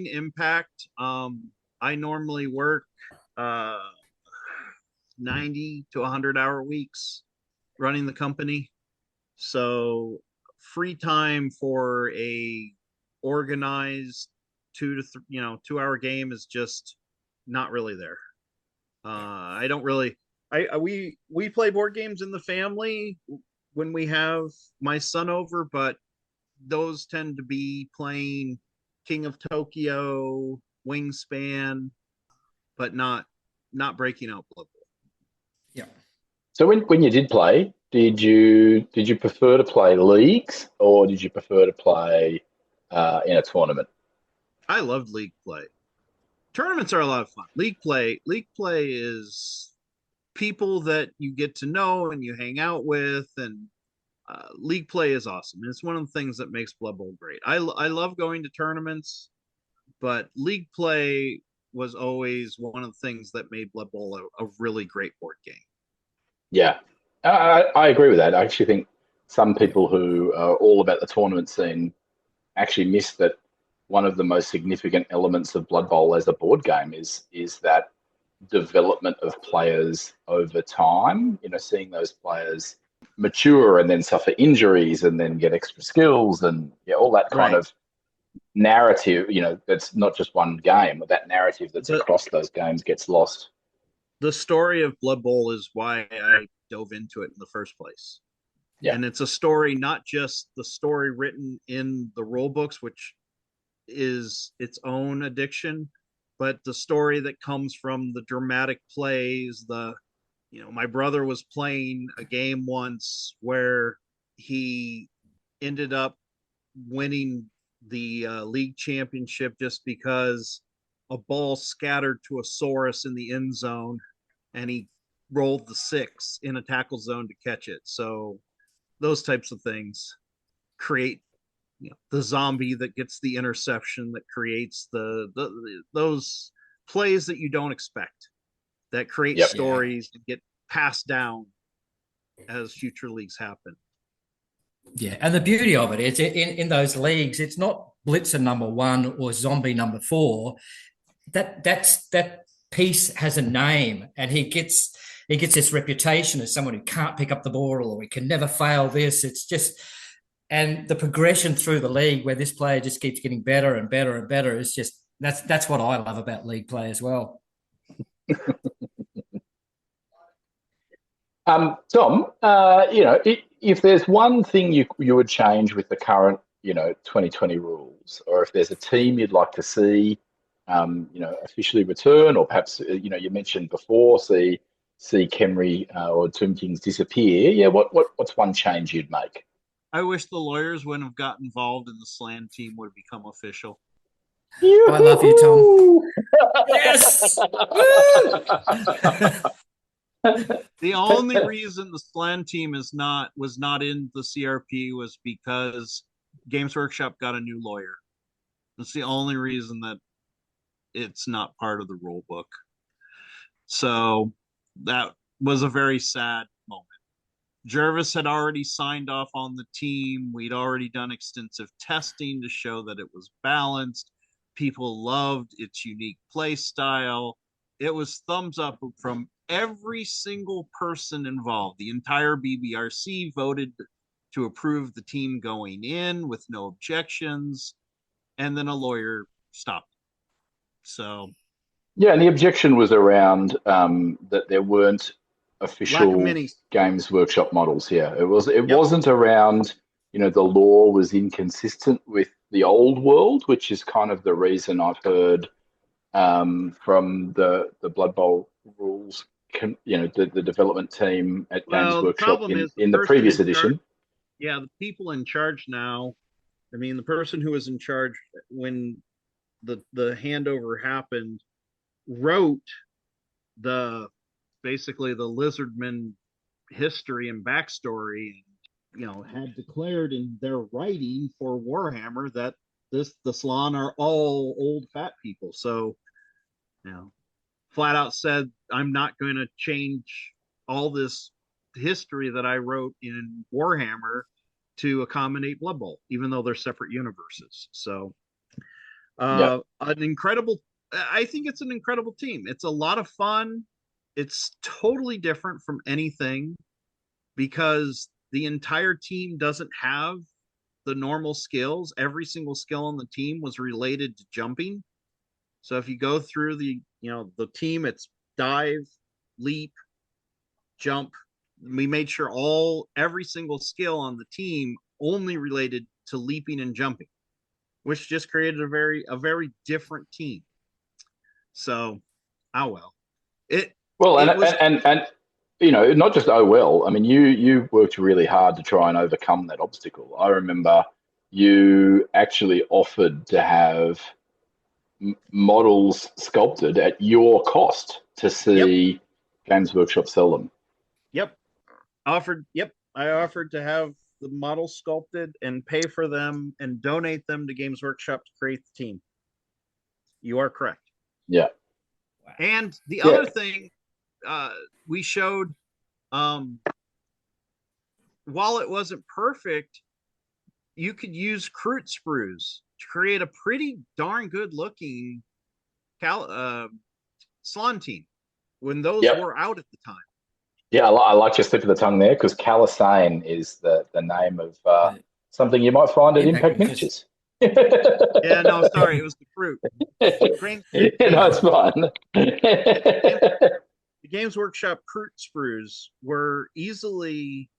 Impact. I normally work 90 to 100-hour weeks running the company. So free time for a organized 2-hour game is just not really there. I don't really. We play board games in the family when we have my son over, but those tend to be playing King of Tokyo, Wingspan, but not breaking out Blood Bowl. Yeah. So when you did play, did you prefer to play leagues or did you prefer to play in a tournament? I loved league play. Tournaments are a lot of fun. League play is people that you get to know and you hang out with, and league play is awesome. And it's one of the things that makes Blood Bowl great. I love going to tournaments, but league play was always one of the things that made Blood Bowl a really great board game. Yeah, I agree with that. I actually think some people who are all about the tournament scene actually miss that one of the most significant elements of Blood Bowl as a board game is that development of players over time. Seeing those players mature and then suffer injuries and then get extra skills and all that kind of narrative. That's not just one game, but that narrative that's across those games gets lost. The story of Blood Bowl is why I dove into it in the first place. Yeah. And it's a story, not just the story written in the rule books, which is its own addiction, but the story that comes from the dramatic plays. My brother was playing a game once where he ended up winning the league championship just because a ball scattered to a Saurus in the end zone, and he rolled the 6 in a tackle zone to catch it. So those types of things create the zombie that gets the interception, that creates those plays that you don't expect, that create stories that get passed down as future leagues happen. Yeah, and the beauty of it is in those leagues, it's not Blitzer number 1 or Zombie number 4. That Peace has a name, and he gets this reputation as someone who can't pick up the ball or he can never fail this. It's just, and the progression through the league where this player just keeps getting better and better and better is just that's what I love about league play as well. Tom, if there's one thing you would change with the current 2020 rules, or if there's a team you'd like to see officially return, or perhaps you mentioned before see Kemry or Tomb Kings disappear, what's one change you'd make? I wish the lawyers wouldn't have got involved and the Slan team would have become official. I love you, Tom. Yes. The only reason the Slan team was not in the CRP was because Games Workshop got a new lawyer. That's the only reason that it's not part of the rule book. So that was a very sad moment. Jervis had already signed off on the team. We'd already done extensive testing to show that it was balanced. People loved its unique play style. It was thumbs up from every single person involved. The entire BBRC voted to approve the team going in with no objections, and then a lawyer stopped. So, yeah, and the objection was around that there weren't official Games Workshop models. Yeah, it wasn't around the law was inconsistent with the old world, which is kind of the reason I've heard from the Blood Bowl rules, the development team at Games Workshop in the previous edition. Yeah, the people in charge now, I mean, the person who was in charge when the handover happened wrote basically the Lizardman history and backstory, and had declared in their writing for Warhammer that the Slan are all old fat people. So, flat out said, I'm not going to change all this history that I wrote in Warhammer to accommodate Blood Bowl, even though they're separate universes. So, I think it's an incredible team. It's a lot of fun. It's totally different from anything because the entire team doesn't have the normal skills. Every single skill on the team was related to jumping. So if you go through the team, it's dive, leap, jump. We made sure every single skill on the team only related to leaping and jumping, which just created a very different team. So, not just I mean, you worked really hard to try and overcome that obstacle. I remember you actually offered to have models sculpted at your cost to see Games Workshop sell them. I offered to have the models sculpted and pay for them and donate them to Games Workshop to create the team. You are correct. Yeah. And the other thing we showed, while it wasn't perfect, you could use Kroot sprues to create a pretty darn good looking Slan team when those were out at the time. Yeah, I like your slip of the tongue there because Calisane is the name of something you might find at Impact Miniatures. Yeah, no, sorry, it was the fruit. It's fine. The Games Workshop Kroot sprues were easily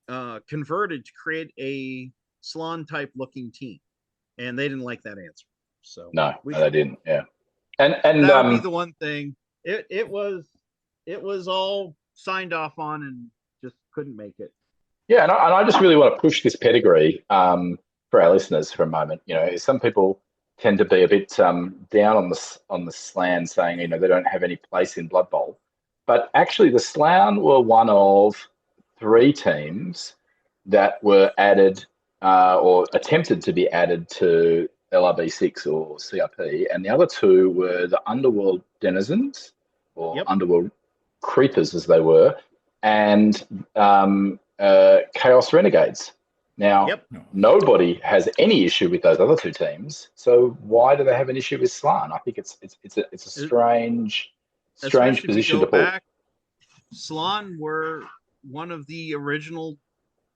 converted to create a Slan type looking team, and they didn't like that answer. So no, they didn't. Yeah, and that would be the one thing. It was all signed off on and just couldn't make it. Yeah, and I just really want to push this pedigree for our listeners for a moment. Some people tend to be a bit down on the Slan, saying they don't have any place in Blood Bowl, but actually the Slan were one of 3 teams that were added or attempted to be added to LRB6 or CRP, and the other 2 were the Underworld Denizens or Underworld Creepers as they were, and Chaos Renegades. Now, Yep. nobody has any issue with those other two teams. So why do they have an issue with Slan? I think it's a strange Especially position if to you go pull. back, Slan were one of the original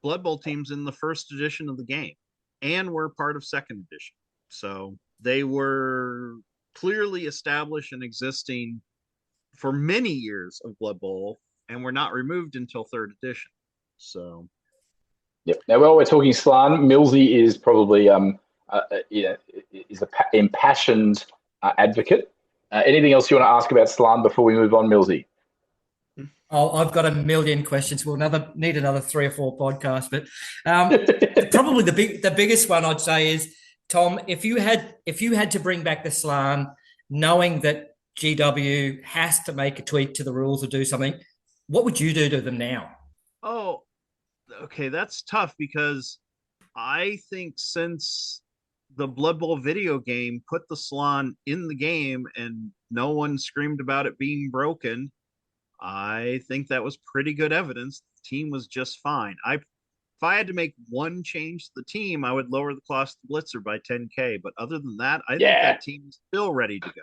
Blood Bowl teams in the first edition of the game, and were part of second edition. So they were clearly established and existing for many years of Blood Bowl, and were not removed until third edition. So, Yep. Now, while we're talking Slan, Millsy is probably is a impassioned advocate. Anything else you want to ask about Slan before we move on, Millsy? Oh, I've got a million questions. We'll need another 3 or 4 podcasts, but probably the biggest one I'd say is, Tom, if you had to bring back the Slan, knowing that GW has to make a tweak to the rules or do something, what would you do to them now? oh, okay, that's tough because I think since the Blood Bowl video game put the Slan in the game and no one screamed about it being broken, I think that was pretty good evidence. The team was just fine. If I had to make one change to the team, I would lower the cost of Blitzer by 10K. But other than that, I think that team is still ready to go.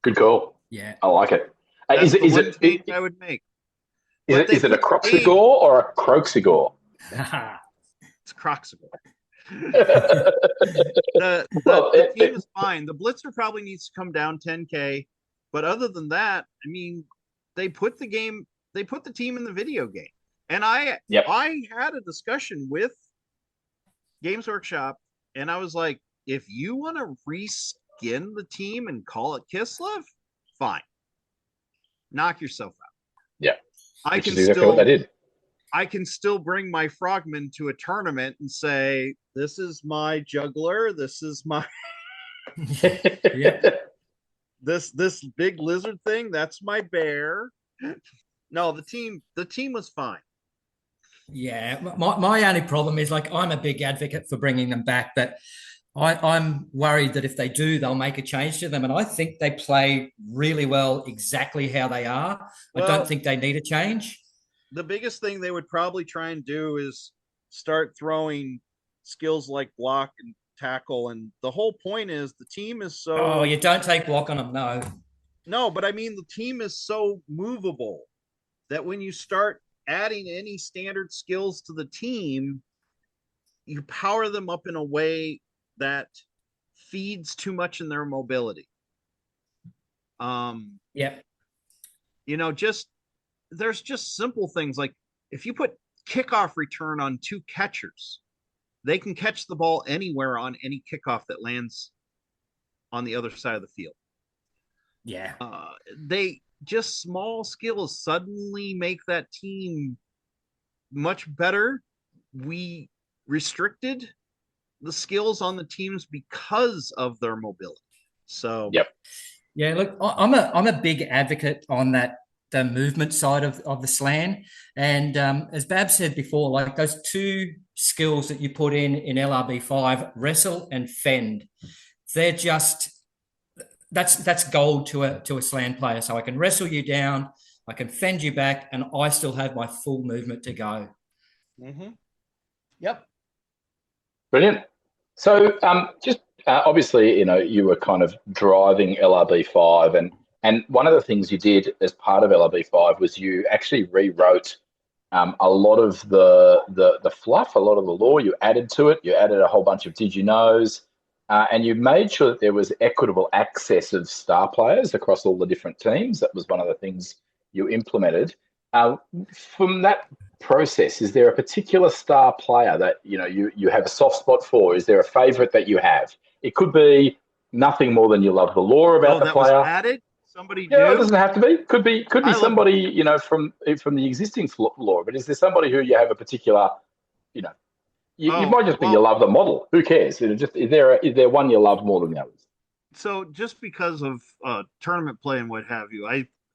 Good call. Yeah, I like it. That's the one change I would make. Is it a Croxigore or a Croxigore? It's Croxigore. the team is fine. The Blitzer probably needs to come down 10K. But other than that, I mean, they put the team in the video game. And I had a discussion with Games Workshop, and I was like, if you want to reskin the team and call it Kislev, fine. Knock yourself out. Yeah. I can exactly what they did. I can still bring my frogman to a tournament and say, this is my juggler, this is my this big lizard thing, that's my bear. No, the team was fine. Yeah, my only problem is, like, I'm a big advocate for bringing them back, but I'm worried that if they do, they'll make a change to them. And I think they play really well exactly how they are. I don't think they need a change. The biggest thing they would probably try and do is start throwing skills like block and tackle. And the whole point is the team is so... Oh, you don't take block on them, no. No, but I mean, the team is so movable that when you start adding any standard skills to the team, you power them up in a way that feeds too much in their mobility. Yep. You know, there's just simple things like if you put kickoff return on 2 catchers, they can catch the ball anywhere on any kickoff that lands on the other side of the field. Yeah. They just small skills suddenly make that team much better. We restricted the skills on the teams because of their mobility. So yeah, look, I'm a big advocate on the movement side of the slan, and as Bab said before, like those 2 skills that you put in LRB5, wrestle and fend, they're just that's gold to a slan player. So I can wrestle you down, I can fend you back, and I still have my full movement to go. Yep. Brilliant. So just obviously, you were kind of driving LRB5, and one of the things you did as part of LRB5 was you actually rewrote a lot of the fluff, a lot of the lore. You added to it. You added a whole bunch of did you knows, and you made sure that there was equitable access of star players across all the different teams. That was one of the things you implemented. From that process, is there a particular star player that you have a soft spot for? Is there a favorite that you have? It could be nothing more than you love the lore about the player. Was added? Somebody new? It doesn't have to be. Could be somebody from the existing lore. But is there somebody who you have a particular, you might just be you love the model. Who cares? Is there one you love more than the others? So just because of tournament play and what have you,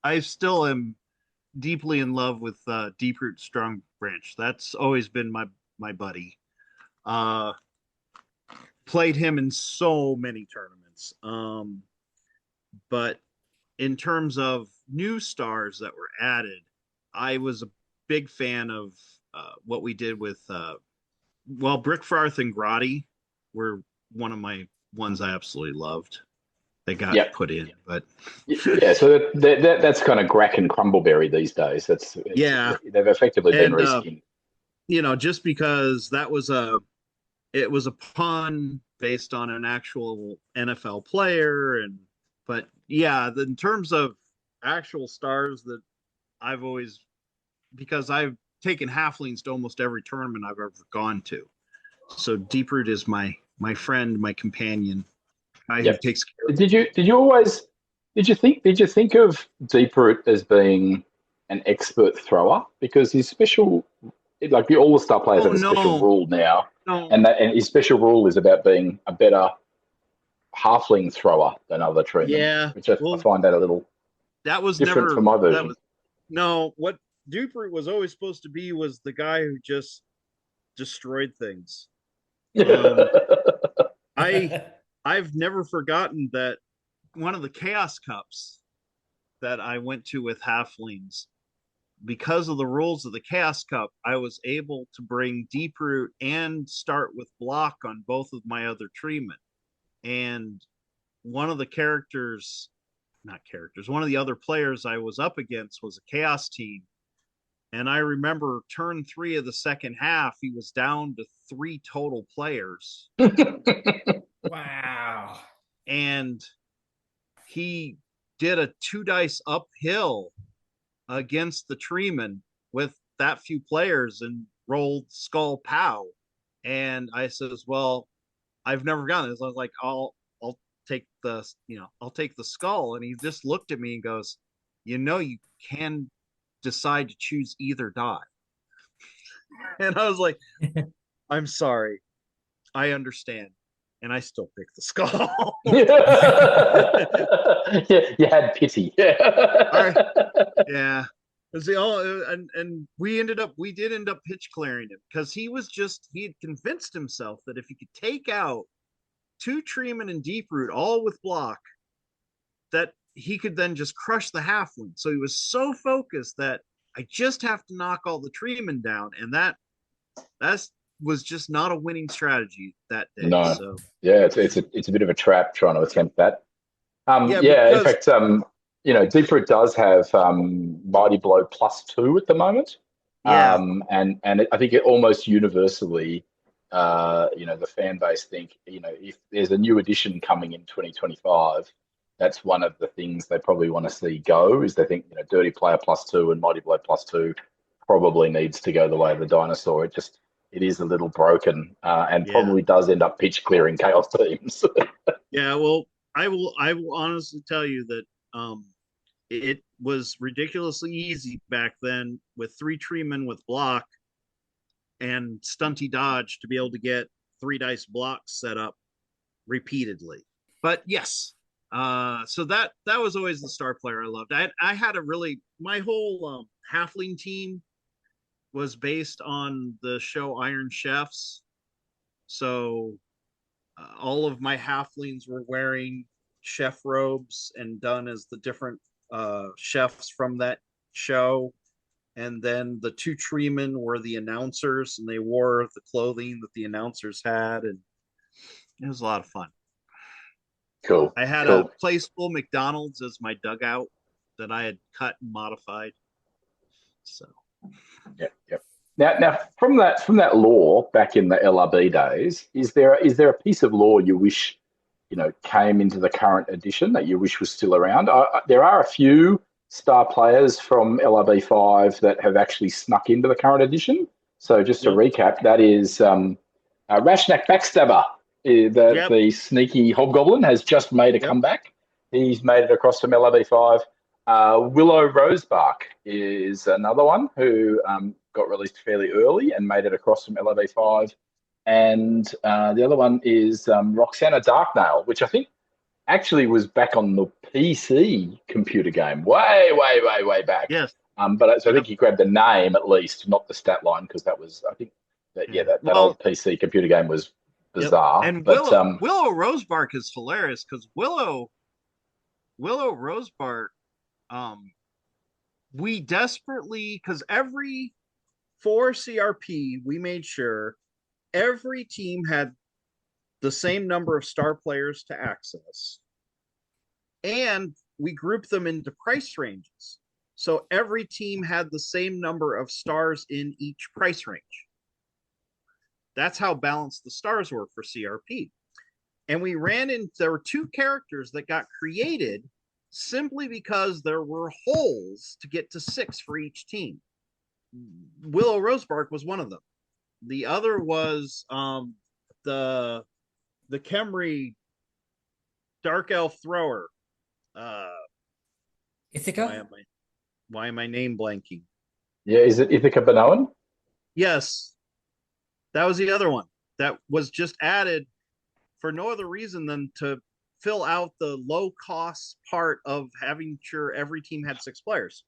I still am deeply in love with Deeproot Strong Branch. That's always been my buddy. Played him in so many tournaments. But in terms of new stars that were added, I was a big fan of what we did with well, Brickfarth and Grotti were one of my ones I absolutely loved. They got Yep. put in, but Yeah, so that's kind of Grack and Crumbleberry these days. yeah, They've effectively been and reskinned. just because it was a pun based on an actual NFL player, but yeah, in terms of actual stars that I've always, because I've taken halflings to almost every tournament I've ever gone to, so Deeproot is my friend, my companion, guy who Yep. takes care of. Did you think of Deeproot as being an expert thrower? Because his special, like all the star players Oh, have a special no. rule now, No, and his special rule is about being a better halfling thrower than other treatment. yeah, Which I well, find that a little that was different never from my that version. was no. What Deeproot was always supposed to be was the guy who just destroyed things. I've never forgotten that one of the Chaos Cups that I went to with halflings, because of the rules of the Chaos Cup, I was able to bring Deeproot and start with block on both of my other treatment. And one of the one of the other players I was up against was a Chaos team. And I remember turn 3 of the second half, he was down to 3 total players. Wow. And he did a 2 dice uphill against the treeman with that few players and rolled skull pow. And I says, well, I've never done this. I was like, I'll take I'll take the skull. And he just looked at me and goes, you can decide to choose either die. And I was like, I'm sorry, I understand. And I still picked the skull. Yeah, you had pity. Yeah. Yeah. And we did end up pitch clearing him because he had convinced himself that if he could take out 2 treemen and Deeproot all with block, that he could then just crush the halfling. So he was so focused that I just have to knock all the treemen down, and that was just not a winning strategy that day. No. So yeah, it's a bit of a trap trying to attempt that. Yeah, in fact, Deeproot does have Mighty Blow +2 at the moment. yeah, And I think it almost universally, the fan base think, if there's a new edition coming in 2025, that's one of the things they probably want to see go, is they think, Dirty Player +2 and Mighty Blow +2 probably needs to go the way of the dinosaur. It is a little broken, and Yeah. probably does end up pitch clearing chaos teams. yeah. Well, I will honestly tell you that it was ridiculously easy back then with 3 treemen with block and stunty dodge to be able to get 3 dice blocks set up repeatedly. But yes, so that was always the star player I loved. I had my whole halfling team was based on the show Iron Chefs. So all of my halflings were wearing chef robes and done as the different chefs from that show. And then the 2 treemen were the announcers, and they wore the clothing that the announcers had, and it was a lot of fun. Cool. I had a Placeful McDonald's as my dugout that I had cut and modified. So Yep. Now from that lore back in the LRB days, is there a piece of lore you wish came into the current edition that you wish was still around? There are a few star players from LRB 5 that have actually snuck into the current edition. So just to recap, that is Rashnak Backstabber, the sneaky hobgoblin, has just made a comeback. He's made it across from LRB 5. Willow Rosebark is another one who got released fairly early and made it across from LRB 5. And the other one is Roxana Darknail, which I think actually was back on the PC computer game way back. Yes. But I think he grabbed the name at least, not the stat line, because that was, I think, that old PC computer game was bizarre. And but Willow Rosebark is hilarious because Willow Rosebark, we desperately, because for CRP we made sure every team had the same number of star players to access, and we grouped them into price ranges. So every team had the same number of stars in each price range. That's how balanced the stars were for CRP. And we ran into, there were 2 characters that got created simply because there were holes to get to 6 for each team. Willow Rosebark was one of them. The other was the Khemri Dark Elf Thrower. Ithaca? Why am I name blanking? Yeah, is it Ithaca Benoan? Yes, that was the other one that was just added for no other reason than to fill out the low cost part of having sure every team had 6 players,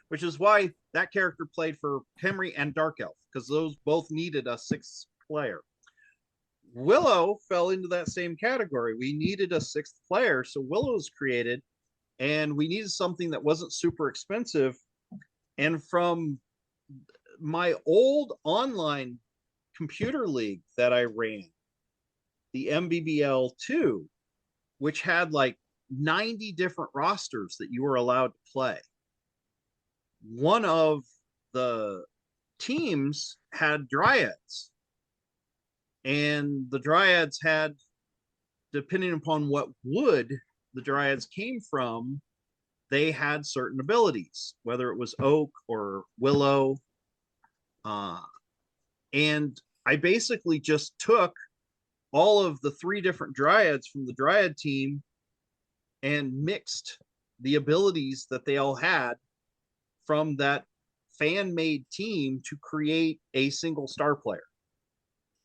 which is why that character played for Khemri and Dark Elf, because those both needed a 6th player. Willow fell into that same category. We needed a 6th player, so Willow's created, and we needed something that wasn't super expensive. And from my old online computer league that I ran, the MBBL 2, which had like 90 different rosters that you were allowed to play. One of the teams had Dryads, and the Dryads had, depending upon what wood the Dryads came from, they had certain abilities, whether it was oak or willow. And I basically just took all of the 3 different Dryads from the Dryad team and mixed the abilities that they all had from that fan-made team to create a single star player,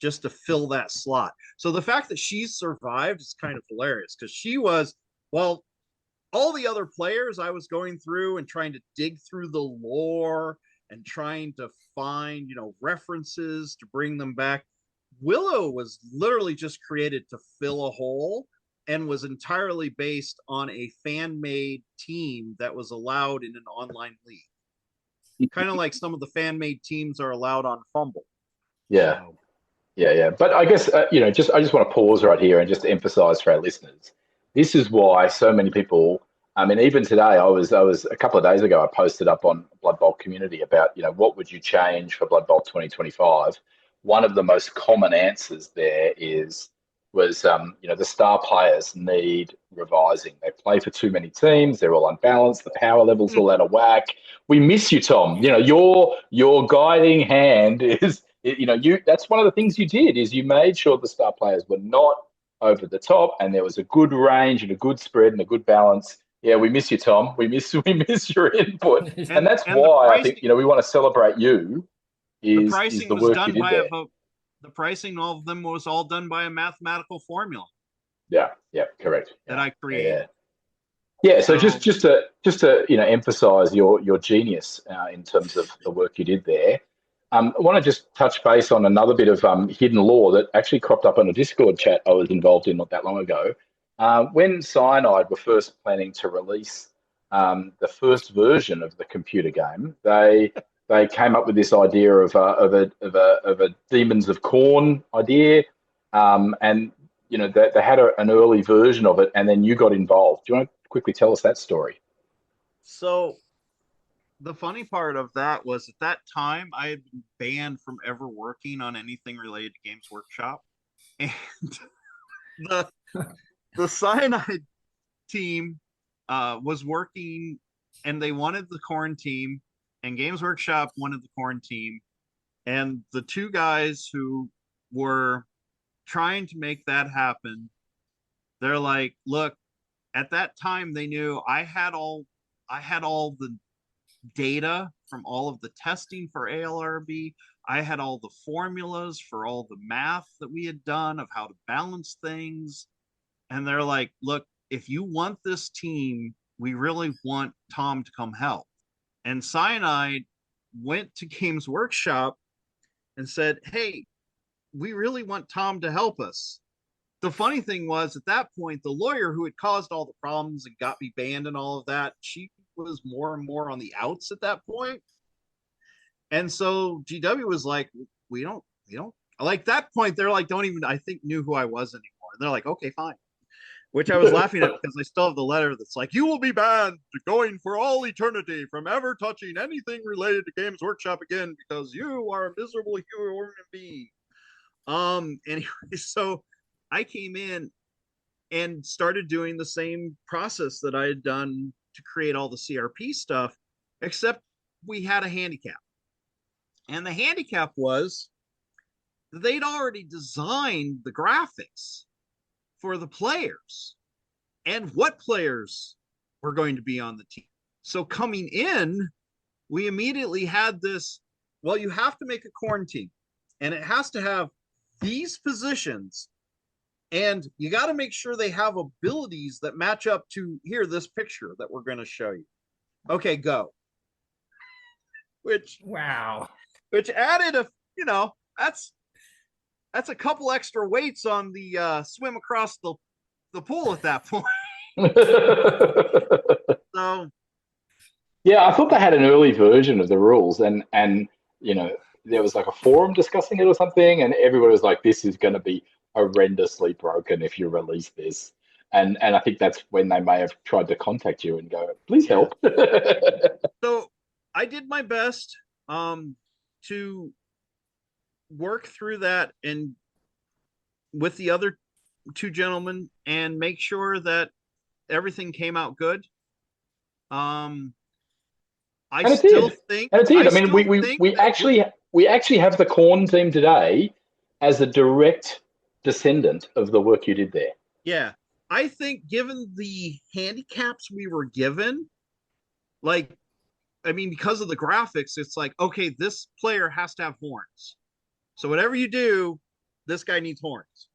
just to fill that slot. So the fact that she's survived is kind of hilarious, because she was, well, all the other players I was going through and trying to dig through the lore and trying to find, references to bring them back. Willow was literally just created to fill a hole and was entirely based on a fan-made team that was allowed in an online league. Kind of like some of the fan-made teams are allowed on Fumble. Yeah. So, Yeah. But I guess, I just want to pause right here and just emphasize for our listeners, this is why so many people, I mean, even today, I was a couple of days ago, I posted up on Blood Bowl community about, what would you change for Blood Bowl 2025? One of the most common answers there was the star players need revising. They play for too many teams. They're all unbalanced. The power levels all out of whack. We miss you, Tom. Your guiding hand is, that's one of the things you did, is you made sure the star players were not over the top, and there was a good range and a good spread and a good balance. Yeah, we miss you, Tom. We miss your input, and that's why I think we want to celebrate you. The pricing the was work done you did by there. the pricing, all of them was all done by a mathematical formula. Yeah, correct. That I created. Yeah. So just to emphasize your genius in terms of the work you did there. I want to just touch base on another bit of hidden lore that actually cropped up on a Discord chat I was involved in not that long ago. When Cyanide were first planning to release the first version of the computer game, they came up with this idea of a Demons of Corn idea, and they had an early version of it, and then you got involved. Do you want to quickly tell us that story? So the funny part of that was, at that time I had been banned from ever working on anything related to Games Workshop, and the Cyanide team was working, and they wanted the Corn team, and Games Workshop wanted the Corn team, and the 2 guys who were trying to make that happen, they're like, look, at that time they knew I had all the data from all of the testing for ALRB. I had all the formulas for all the math that we had done of how to balance things. And they're like, look, if you want this team, we really want Tom to come help. And Cyanide went to Games Workshop and said, hey, we really want Tom to help us. The funny thing was, at that point, the lawyer who had caused all the problems and got me banned and all of that, she was more and more on the outs at that point. And so GW was like, we don't like that point, they're like, don't even, I think, knew who I was anymore. And they're like, okay, fine. Which I was laughing at because I still have the letter that's like, you will be banned going for all eternity from ever touching anything related to Games Workshop again because you are a miserable human being. Anyway, so I came in and started doing the same process that I had done to create all the CRP stuff, except we had a handicap. And the handicap was they'd already designed the graphics for the players and what players were going to be on the team. So coming in, we immediately had this, well, you have to make a corn team and it has to have these positions and you got to make sure they have abilities that match up to here, this picture that we're going to show you. Okay, go. Which added a, that's a couple extra weights on the swim across the pool at that point. So yeah, I thought they had an early version of the rules, and there was like a forum discussing it or something, and everybody was like, "This is going to be horrendously broken if you release this." And I think that's when they may have tried to contact you and go, "Please help." So I did my best to work through that and with the other two gentlemen and make sure that everything came out good. I still think, and it did. I mean, we actually have the corn team today as a direct descendant of the work you did there. Yeah, I think given the handicaps we were given, like, I mean, because of the graphics, it's like, okay, this player has to have horns. So whatever you do, this guy needs horns.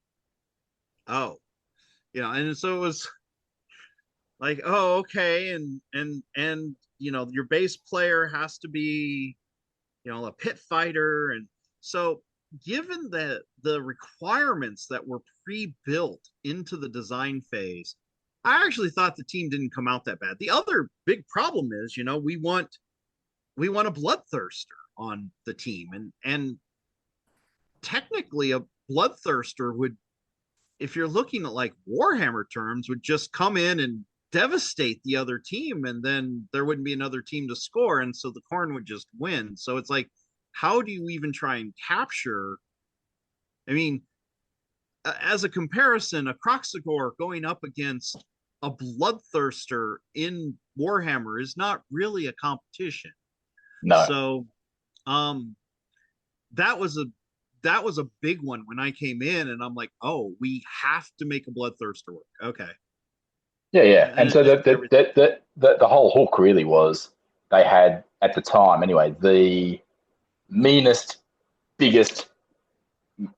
Oh, and so it was like, oh, okay, and your base player has to be, a pit fighter, and so given the requirements that were pre-built into the design phase, I actually thought the team didn't come out that bad. The other big problem is, we want a bloodthirster on the team, and technically a bloodthirster would, if you're looking at like Warhammer terms, would just come in and devastate the other team, and then there wouldn't be another team to score, and so the corn would just win. So it's like, how do you even try and capture? I mean, as a comparison, a Kroxigor going up against a bloodthirster in Warhammer is not really a competition. No. So that was a big one when I came in, and I'm like, oh, we have to make a bloodthirster work. Okay. Yeah. And so the whole hook really was they had, at the time anyway, the meanest, biggest,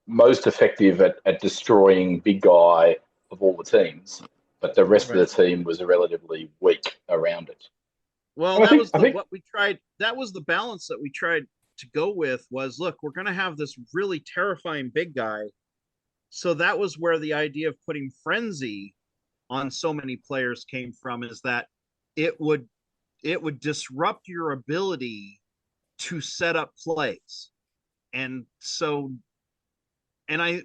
most effective at destroying big guy of all the teams, but the rest of the team was relatively weak around it. Well, that was what we tried. That was the balance that we tried to go with, was, look, we're going to have this really terrifying big guy. So that was where the idea of putting Frenzy on so many players came from, is that it would disrupt your ability to set up plays. And so, and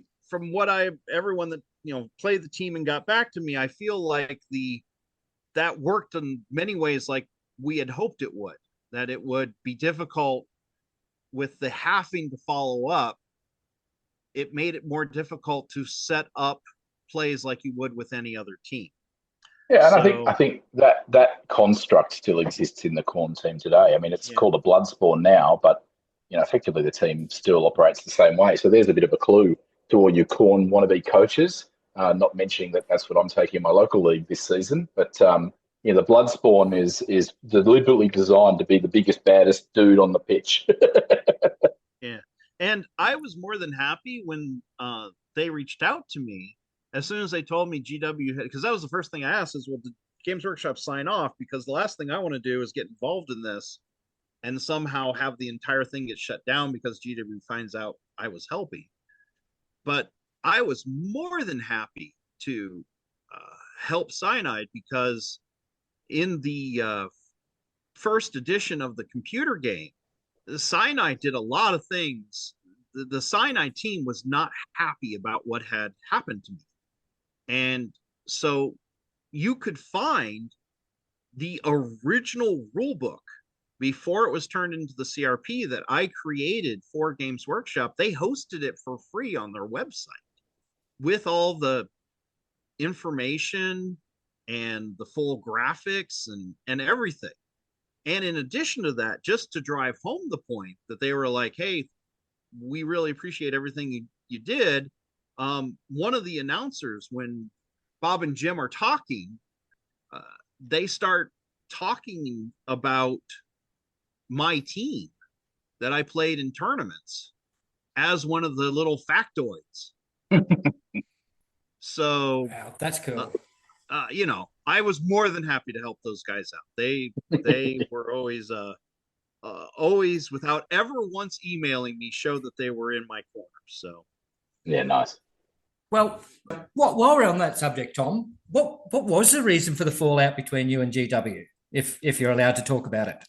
everyone that, played the team and got back to me, I feel like that worked in many ways like we had hoped it would, that it would be difficult with the having to follow up. It made it more difficult to set up plays like you would with any other team. Yeah, and I think that construct still exists in the corn team today. I mean, it's called a Bloodspawn now, but effectively the team still operates the same way. So there's a bit of a clue to all you corn wannabe coaches. Not mentioning that that's what I'm taking in my local league this season, but the Bloodspawn is deliberately designed to be the biggest, baddest dude on the pitch. Yeah, and I was more than happy when they reached out to me as soon as they told me GW had, because that was the first thing I asked is, well, did Games Workshop sign off? Because the last thing I want to do is get involved in this and somehow have the entire thing get shut down because GW finds out I was helping. But I was more than happy to help Cyanide, because in the first edition of the computer game, Cyanide did a lot of things the Cyanide team was not happy about what had happened to me. And so you could find the original rule book before it was turned into the CRP that I created for Games Workshop. They hosted it for free on their website with all the information and the full graphics and everything. And in addition to that, just to drive home the point that they were like, hey, we really appreciate everything you did. One of the announcers, when Bob and Jim are talking, they start talking about my team that I played in tournaments as one of the little factoids. So, Wow, that's cool. you know, I was more than happy to help those guys out. They were always, without ever once emailing me, show that they were in my corner. So, Yeah, nice. Well, while we're on that subject, Tom, what was the reason for the fallout between you and GW, if you're allowed to talk about it?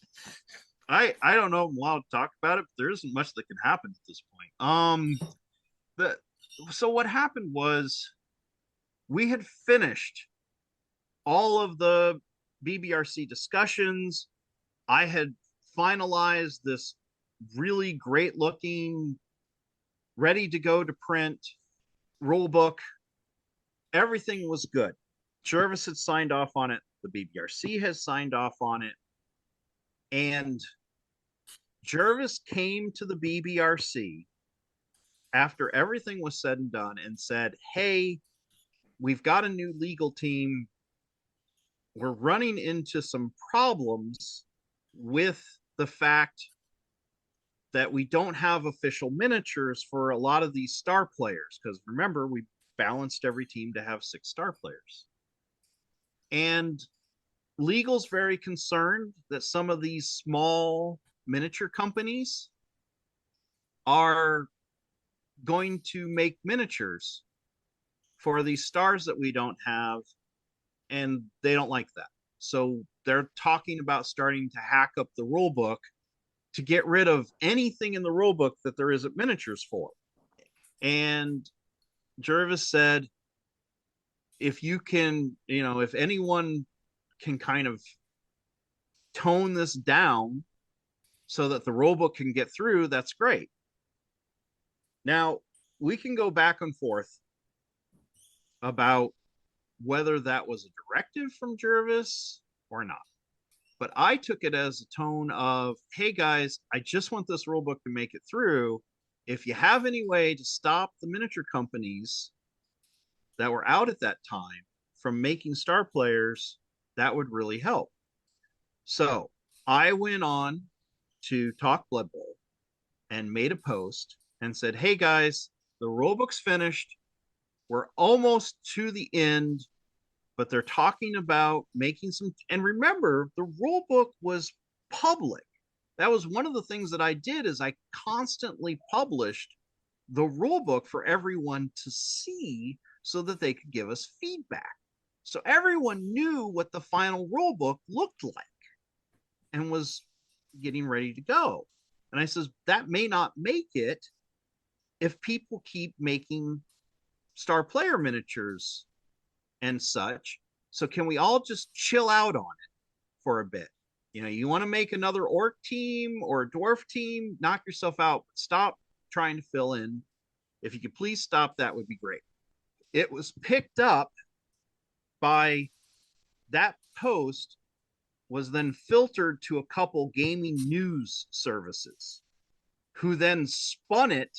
I don't know if I'm allowed to talk about it, but there isn't much that can happen at this point. So what happened was we had finished all of the BBRC discussions. I had finalized this really great looking, ready to go to print rule book. Everything was good. Jervis had signed off on it. The BBRC has signed off on it. And Jervis came to the BBRC after everything was said and done and said, hey, we've got a new legal team. We're running into some problems with the fact that we don't have official miniatures for a lot of these star players. Because remember, we balanced every team to have 6 star players. And legal's very concerned that some of these small miniature companies are going to make miniatures for these stars that we don't have, and they don't like that. So they're talking about starting to hack up the rule book to get rid of anything in the rule book that there isn't miniatures for. And Jervis said, if you can, you know, if anyone can kind of tone this down so that the rule book can get through, that's great. Now, we can go back and forth about whether that was a directive from Jervis or not. But I took it as a tone of, hey guys, I just want this rule book to make it through. If you have any way to stop the miniature companies that were out at that time from making star players, that would really help. So I went on to Talk Blood Bowl and made a post and said, hey guys, the rule book's finished. We're almost to the end, but they're talking about making some. And remember, the rule book was public. That was one of the things that I did, is I constantly published the rule book for everyone to see so that they could give us feedback. So everyone knew what the final rule book looked like and was getting ready to go. And I says, that may not make it if people keep making star player miniatures and such. So can we all just chill out on it for a bit? You know, you want to make another orc team or a dwarf team, knock yourself out, but stop trying to fill in. If you could please stop, that would be great. It was picked up by that post, was then filtered to a couple gaming news services who then spun it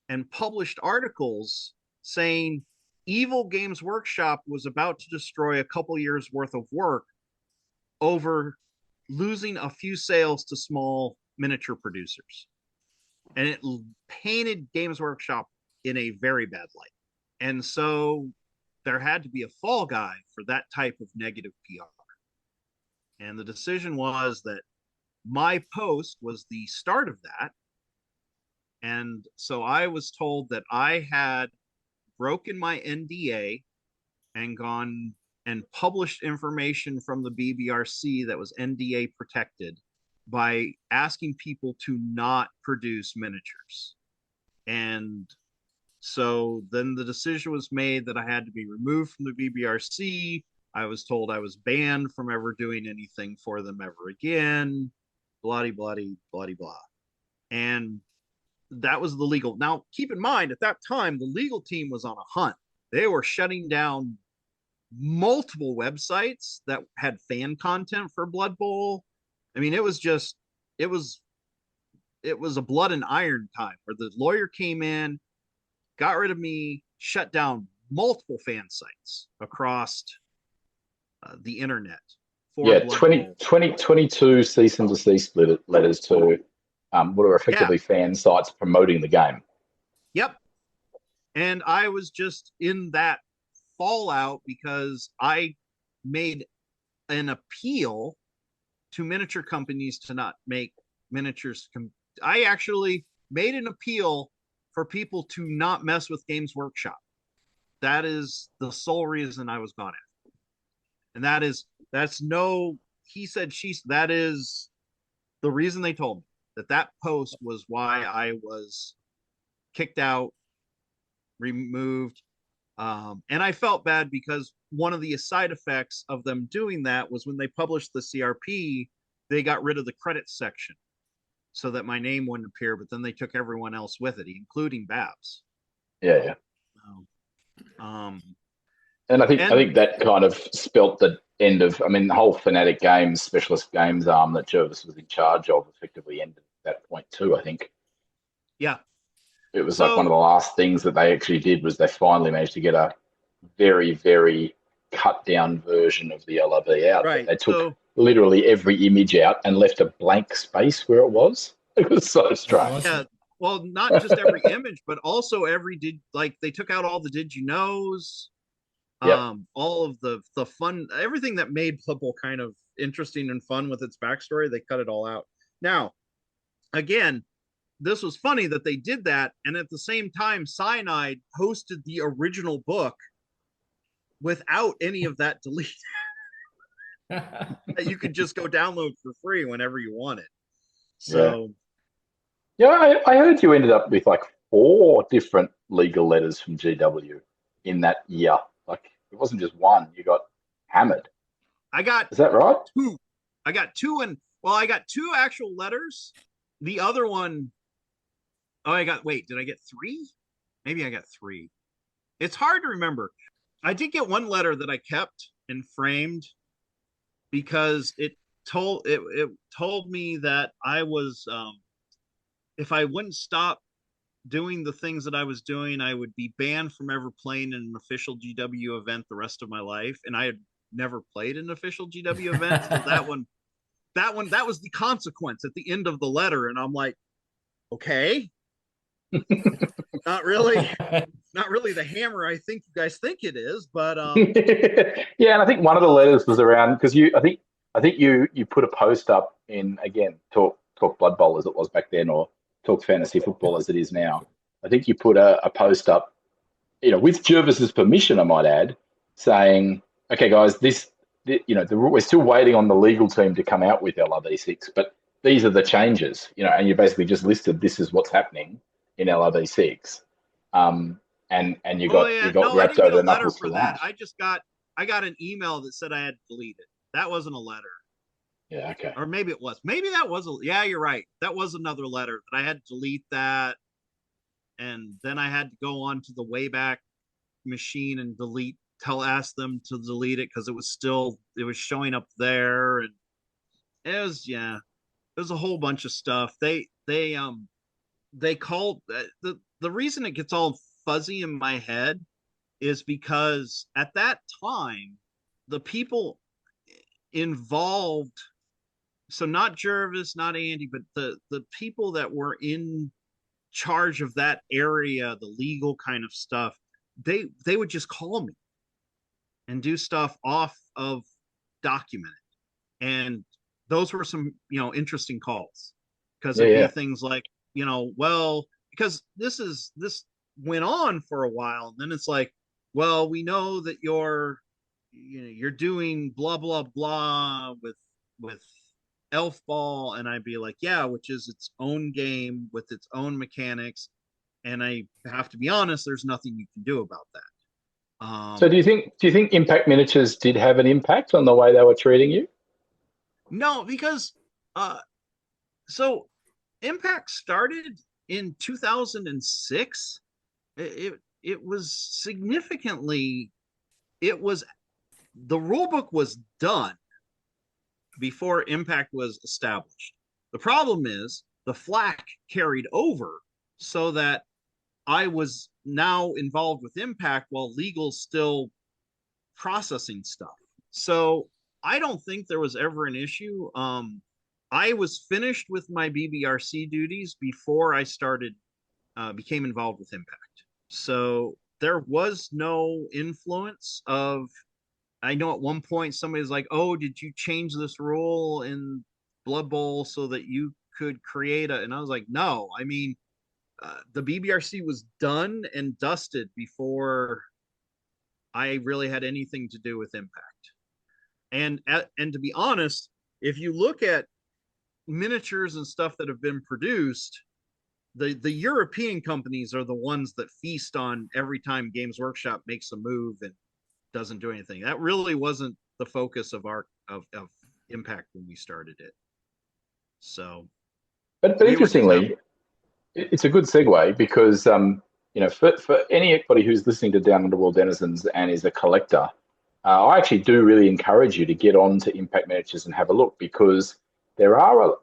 and published articles saying Evil Games Workshop was about to destroy a couple years worth of work over losing a few sales to small miniature producers. And it painted Games Workshop in a very bad light. And so there had to be a fall guy for that type of negative PR. And the decision was that my post was the start of that. And so I was told that I had broken my NDA and gone and published information from the BBRC that was NDA protected by asking people to not produce miniatures. And so then the decision was made that I had to be removed from the BBRC. I was told I was banned from ever doing anything for them ever again. Bloody, bloody, bloody, blah. And that was the legal. Now, keep in mind, at that time, the legal team was on a hunt. They were shutting down multiple websites that had fan content for Blood Bowl. I mean, it was a blood and iron time where the lawyer came in, got rid of me, shut down multiple fan sites across the internet. Yeah, 22 cease and desist letters to what are effectively fan sites promoting the game. Yep. And I was just in that fallout because I made an appeal to miniature companies to not make miniatures. I actually made an appeal for people to not mess with Games Workshop. That is the sole reason I was gone after. And that's no, he said, that is the reason they told me that post was why I was kicked out, removed. And I felt bad because one of the side effects of them doing that was when they published the CRP, they got rid of the credits section so that my name wouldn't appear, but then they took everyone else with it, including Babs. Yeah. And I think that kind of spelt the end of, I mean, the whole Fnatic Games, specialist games arm that Jervis was in charge of effectively ended at that point too, I think. Yeah. It was like one of the last things that they actually did was they finally managed to get a very, very cut down version of the LRB out. Right. They took literally every image out and left a blank space where it was. It was so strange. Yeah. Well, not just every image, but also they took out all the did you knows, all of the fun, everything that made Blood Bowl kind of interesting and fun with its backstory, they cut it all out. Now, again, this was funny that they did that, and at the same time, Cyanide hosted the original book without any of that deleted. You could just go download for free whenever you wanted. So, I heard you ended up with like 4 different legal letters from GW in that year. Like it wasn't just one; you got hammered. Is that right? 2. I got 2, I got 2 actual letters. The other one. Oh, did I get 3? Maybe I got 3. It's hard to remember. I did get one letter that I kept and framed because it told me that I was, if I wouldn't stop doing the things that I was doing, I would be banned from ever playing in an official GW event the rest of my life. And I had never played an official GW event. So that was the consequence at the end of the letter. And I'm like, okay. not really the hammer I think you guys think it is, but yeah, and I think one of the letters was around because I think you put a post up in, again, talk Blood Bowl as it was back then, or talk fantasy football as it is now. I think you put a post up, with Jervis's permission, I might add, saying, okay guys, we're still waiting on the legal team to come out with LRB6, but these are the changes, and you basically just listed this is what's happening in LRB6, and you got wrapped over the knuckles for that. I got an email that said I had to delete it. That wasn't a letter. Yeah, okay. Or maybe it was. Maybe that was you're right. That was another letter that I had to delete that, and then I had to go on to the Wayback Machine and ask them to delete it because it was showing up there, and it was a whole bunch of stuff. They called the reason it gets all fuzzy in my head is because at that time the people involved, so not Jervis, not Andy, but the people that were in charge of that area, the legal kind of stuff, they would just call me and do stuff off of documented, and those were some interesting calls because it'd be things like, because this went on for a while, and then it's like, well, we know that you're doing blah blah blah with Elf Ball, and I'd be like, yeah, which is its own game with its own mechanics, and I have to be honest, there's nothing you can do about that. So do you think Impact Miniatures did have an impact on the way they were treating you? No, because so Impact started in 2006. It was significantly, the rule book was done before Impact was established. The problem is the flack carried over, so that I was now involved with Impact while legal's still processing stuff. So I don't think there was ever an issue. I was finished with my BBRC duties before I became involved with Impact. So there was no influence of, I know at one point somebody's like, oh, did you change this rule in Blood Bowl so that you could create and I was like, no, I mean, the BBRC was done and dusted before I really had anything to do with Impact. And to be honest, if you look at miniatures and stuff that have been produced, the European companies are the ones that feast on every time Games Workshop makes a move and doesn't do anything. That really wasn't the focus of Impact when we started it. So, but interestingly, it's a good segue because for anybody who's listening to Down Under World Denizens and is a collector, I actually do really encourage you to get on to Impact Miniatures and have a look, because there are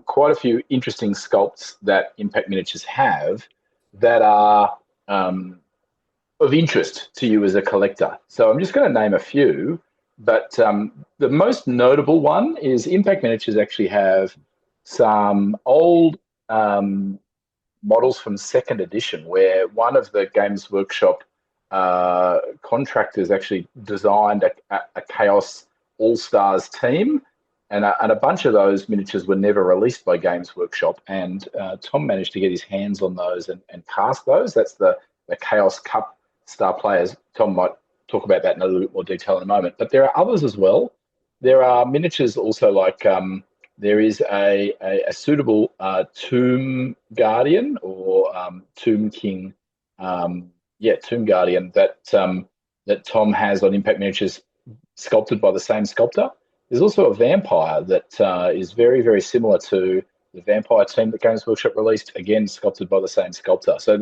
quite a few interesting sculpts that Impact Miniatures have that are of interest to you as a collector. So I'm just going to name a few, but the most notable one is Impact Miniatures actually have some old models from second edition, where one of the Games Workshop contractors actually designed a Chaos All-Stars team, and a bunch of those miniatures were never released by Games Workshop, and Tom managed to get his hands on those and cast those. That's the Chaos Cup star players. Tom might talk about that in a little bit more detail in a moment, but there are others as well. There are miniatures also like there is a suitable Tomb Guardian or Tomb King, Tomb Guardian that Tom has on Impact Miniatures, sculpted by the same sculptor. There's also a vampire that is very, very similar to the vampire team that Games Workshop released, again sculpted by the same sculptor. So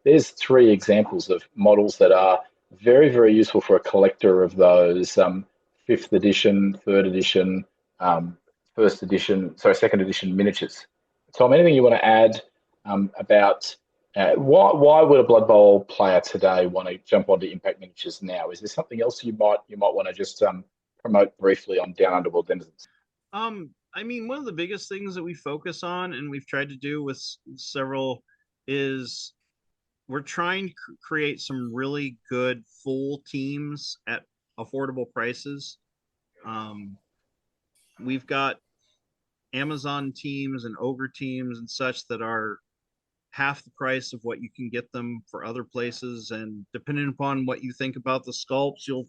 there's three examples of models that are very, very useful for a collector of those 5th edition, 3rd edition, second edition miniatures. Tom, anything you want to add about why would a Blood Bowl player today want to jump onto Impact Miniatures now? Is there something else you might want to just promote briefly on Down Under World Denizens? I mean, one of the biggest things that we focus on, and we've tried to do with several, is we're trying to create some really good full teams at affordable prices. We've got Amazon teams and Ogre teams and such that are half the price of what you can get them for other places, and depending upon what you think about the sculpts, you'll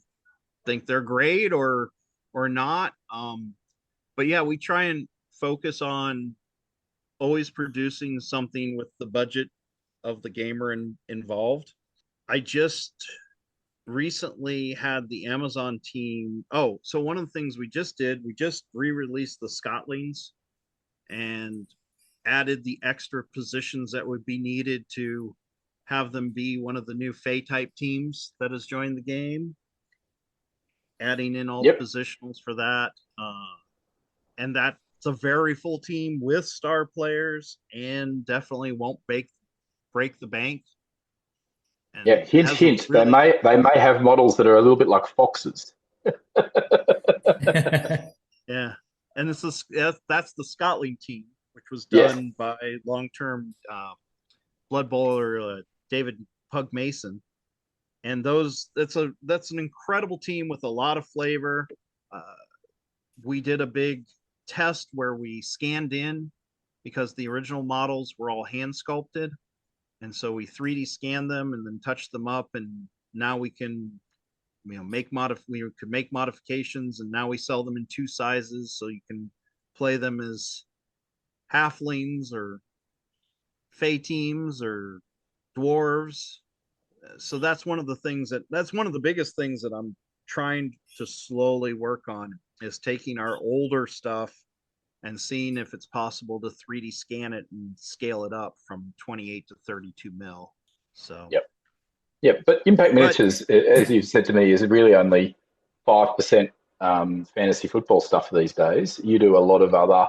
think they're great or not. But yeah, we try and focus on always producing something with the budget of the gamer involved. I just recently had the Amazon team. Oh, so one of the things we just re-released the Scotlings and added the extra positions that would be needed to have them be one of the new Fey type teams that has joined the game. Adding in all the positionals for that. And that's a very full team with star players, and definitely won't break the bank. And hint. Really... They may have models that are a little bit like foxes. Yeah, and that's the Scotland team, which was done by long-term Blood Bowler David Pug Mason, and that's an incredible team with a lot of flavor. We did a big test where we scanned in, because the original models were all hand sculpted, and so we 3D scanned them and then touched them up, and now we can make modifications, and now we sell them in 2 sizes, so you can play them as halflings or Fey teams or dwarves. So that's one of the biggest things that I'm trying to slowly work on, is taking our older stuff and seeing if it's possible to 3D scan it and scale it up from 28 to 32 mil. So Yep. Yeah, but Impact Miniatures, as you've said to me, is really only 5% fantasy football stuff these days. You do a lot of other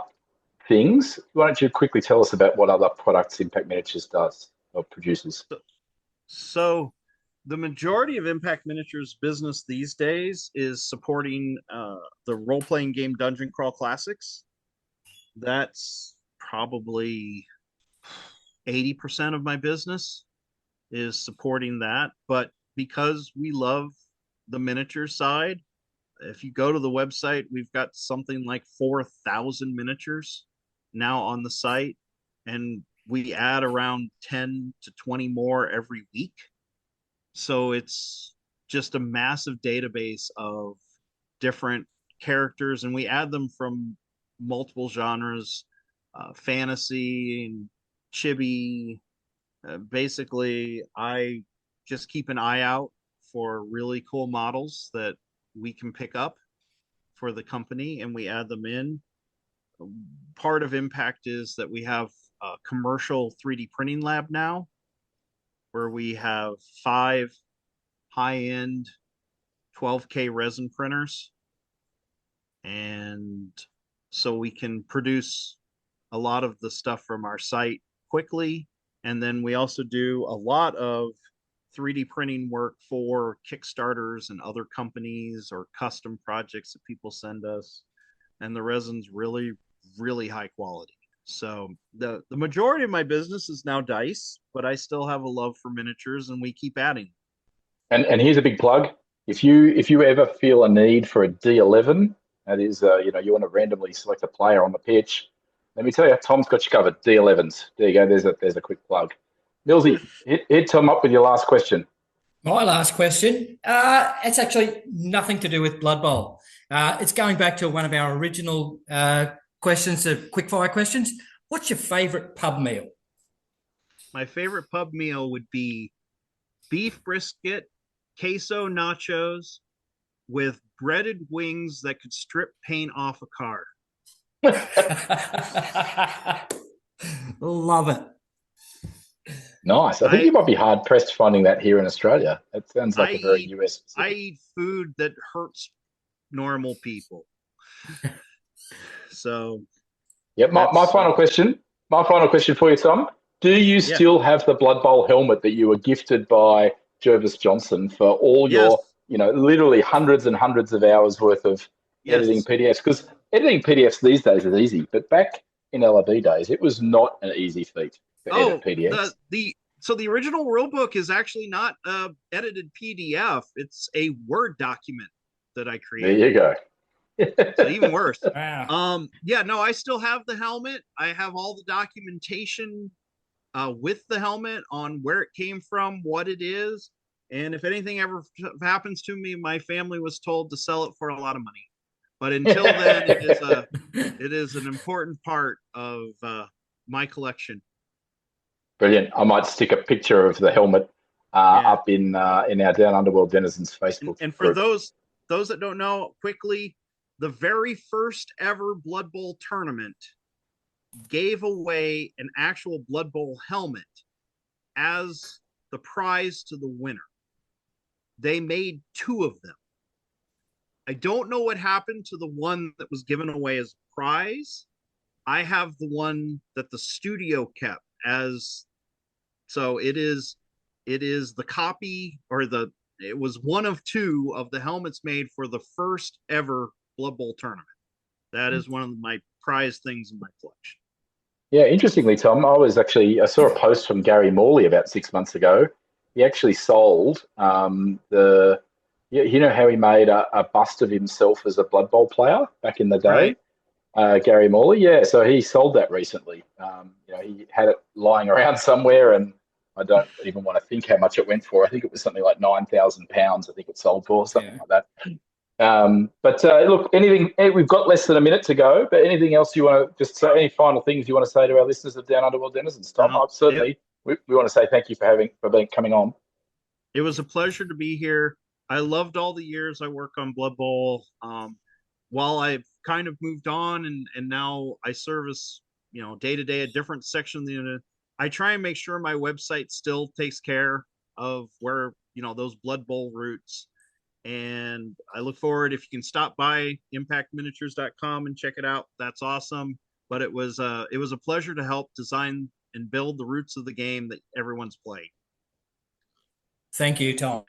things. Why don't you quickly tell us about what other products Impact Miniatures does or produces? So the majority of Impact Miniatures business these days is supporting the role-playing game Dungeon Crawl Classics. That's probably 80% of my business is supporting that. But because we love the miniature side, if you go to the website, we've got something like 4,000 miniatures now on the site, and we add around 10 to 20 more every week. So it's just a massive database of different characters, and we add them from multiple genres, fantasy and chibi. Basically, I just keep an eye out for really cool models that we can pick up for the company, and we add them in. Part of Impact is that we have a commercial 3D printing lab now, where we have 5 high-end 12K resin printers. And so we can produce a lot of the stuff from our site quickly. And then we also do a lot of 3D printing work for Kickstarters and other companies or custom projects that people send us. And the resin's really, really high quality. So the majority of my business is now dice, but I still have a love for miniatures, and we keep adding. And here's a big plug. If you ever feel a need for a D11, that is, you want to randomly select a player on the pitch, let me tell you, Tom's got you covered. D11s. There you go. There's a quick plug. Millsy, hit Tom up with your last question. My last question. It's actually nothing to do with Blood Bowl. It's going back to one of our original questions, quickfire questions. What's your favourite pub meal? My favorite pub meal would be beef brisket, queso nachos with breaded wings that could strip paint off a car. Love it. Nice. I think you might be hard pressed finding that here in Australia. It sounds like a very US specific. I eat food that hurts normal people. So yeah, my final question. My final question for you, Tom. Do you still have the Blood Bowl helmet that you were gifted by Jervis Johnson for all your, literally hundreds and hundreds of hours worth of editing PDFs? Because editing PDFs these days is easy, but back in LRB days, it was not an easy feat to edit PDFs. So the original rulebook is actually not edited PDF. It's a Word document that I created. There you go. So even worse. Wow. I still have the helmet. I have all the documentation with the helmet on where it came from, what it is. And if anything ever happens to me, my family was told to sell it for a lot of money. But until then, it is an important part of my collection. Brilliant. I might stick a picture of the helmet up in our Down Under World Denizens Facebook. And for group. those that don't know, quickly, the very first ever Blood Bowl tournament gave away an actual Blood Bowl helmet as the prize to the winner. They made 2 of them. I don't know what happened to the one that was given away as a prize. I have the one that the studio kept as, so it is the copy, or it was one of 2 of the helmets made for the first ever Blood Bowl tournament. That is one of my prized things in my collection. Yeah, interestingly, Tom, I saw a post from Gary Morley about 6 months ago. He actually sold you know how he made a bust of himself as a Blood Bowl player back in the day? Right. Gary Morley, yeah. So he sold that recently. He had it lying around somewhere, and I don't even want to think how much it went for. I think it was something like £9,000. I think it sold for something like that. Look, we've got less than a minute to go, but anything else you want to just say, any final things you want to say to our listeners of Down Under World Denizens, Tom? I've certainly we want to say thank you for coming on. It was a pleasure to be here. I loved all the years I worked on Blood Bowl. While I've kind of moved on and now I service, day to day a different section of the unit, I try and make sure my website still takes care of where, those Blood Bowl roots. And I look forward, if you can stop by impactminiatures.com and check it out, that's awesome. But it was a pleasure to help design and build the roots of the game that everyone's playing. Thank you, Tom.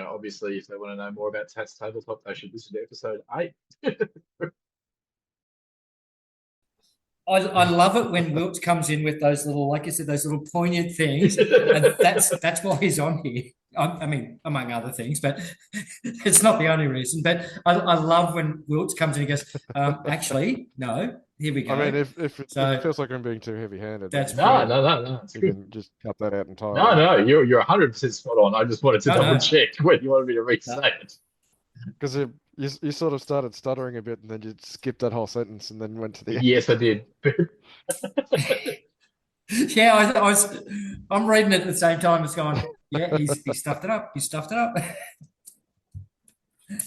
Obviously, if they want to know more about Tats Tabletop, they should listen to episode 8. I love it when Wilt comes in with those little, like you said, those little poignant things, and that's why he's on here. I mean, among other things, but it's not the only reason. But I love when Wilt comes in and goes, actually, no, here we go. I mean, if it feels like I'm being too heavy-handed, That's no. It's you good. can just cut that out entirely. No, you're 100% spot on. I just wanted to double check when you wanted me to re-say it. Because you sort of started stuttering a bit, and then you skipped that whole sentence, and then went to the end. Yes, I did. Yeah, I'm reading it at the same time as going, yeah, he stuffed it up. He stuffed it up.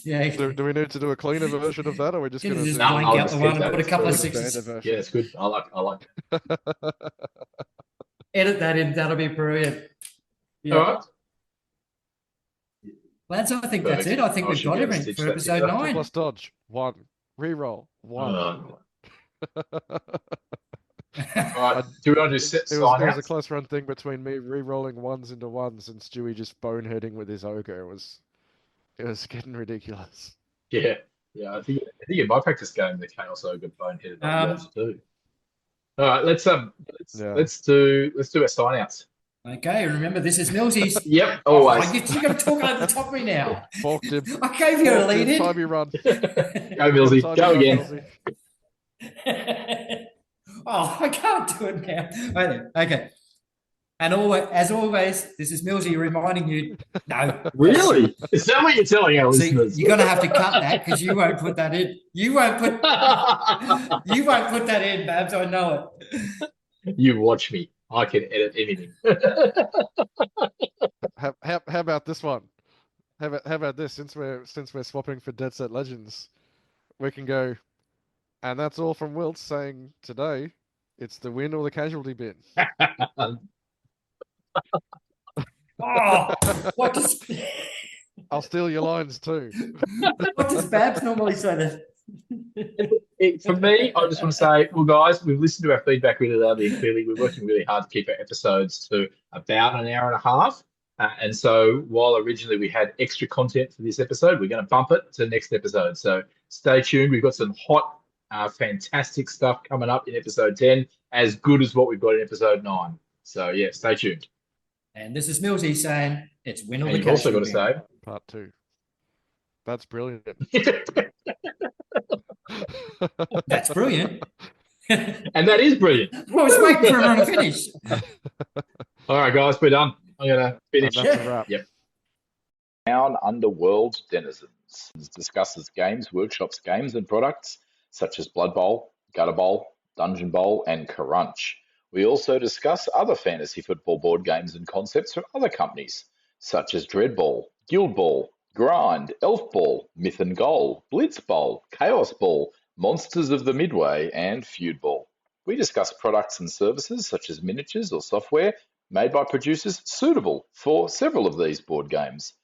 Yeah. Do we need to do a cleaner version of that, or are we just going to just No, blank I'll out just the keep one and that put a as couple of standard sixes. version? Yeah, it's good. I like it. Edit that in. That'll be brilliant. Yeah. All right. Lads, I think Perfect. that's it. I think I we've should got be able to everything stitch for that episode together. 9. Plus dodge 1, reroll 1. All right. Do we want to do set It sign was a outs? close run thing between me re-rolling 1s into 1s and Stewie just boneheading with his ogre. It was getting ridiculous. Yeah. I think in my practice game, the Chaos Ogre boneheaded a lot too. All right. Let's do our sign outs. Okay, remember this is Millsy's. Yep. Oh, Always. you're going to talk over the top of me now. Forked him. I gave you a Forked him, lead in. time you run. Go, Millsy. Time Go you run, again. Millsy. Oh, I can't do it now. Right then. Okay. And as always, this is Millsy reminding you, no. Really? Is that what you're telling our See, listeners? you're going to have to cut that because you won't put that in. You won't put that in, Babs. I know it. You watch me. I can edit anything. How about this one? How about this? Since we're swapping for Deadset Legends, we can go. And that's all from Wilt saying today. It's the win or the casualty bin. Oh, what does I'll steal your lines too. what does Babs normally say then? For me, I just want to say, well, guys, we've listened to our feedback really loudly and clearly. We're working really hard to keep our episodes to about an hour and a half. And so while originally we had extra content for this episode, we're going to bump it to the next episode. So stay tuned. We've got some hot, fantastic stuff coming up in episode 10, as good as what we've got in episode 9. So, yeah, stay tuned. And this is Millsy saying it's win or And the you've also casualty got to bin. say, Part 2. That's brilliant. That's brilliant. and that is brilliant. I was waiting for everyone to finish. All right, guys, we're done. I'm going to finish. And that's a wrap. Yep. Down Under World Denizens discusses games, workshops, games, and products such as Blood Bowl, Gutter Bowl, Dungeon Bowl, and Crunch. We also discuss other fantasy football board games and concepts from other companies, such as Dread Ball, Guild Ball, Grind, Elf Ball, Myth and Goal, Blitz Bowl, Chaos Ball, Monsters of the Midway, and Feud Ball. We discuss products and services such as miniatures or software made by producers suitable for several of these board games.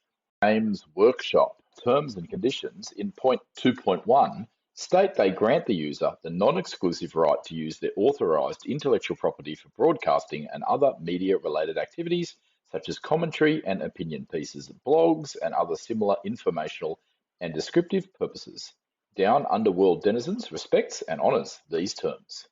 Games Workshop terms and conditions in point 2.1 state they grant the user the non-exclusive right to use their authorised intellectual property for broadcasting and other media-related activities such as commentary and opinion pieces, blogs, and other similar informational and descriptive purposes. Down Under World Denizens respects and honours these terms.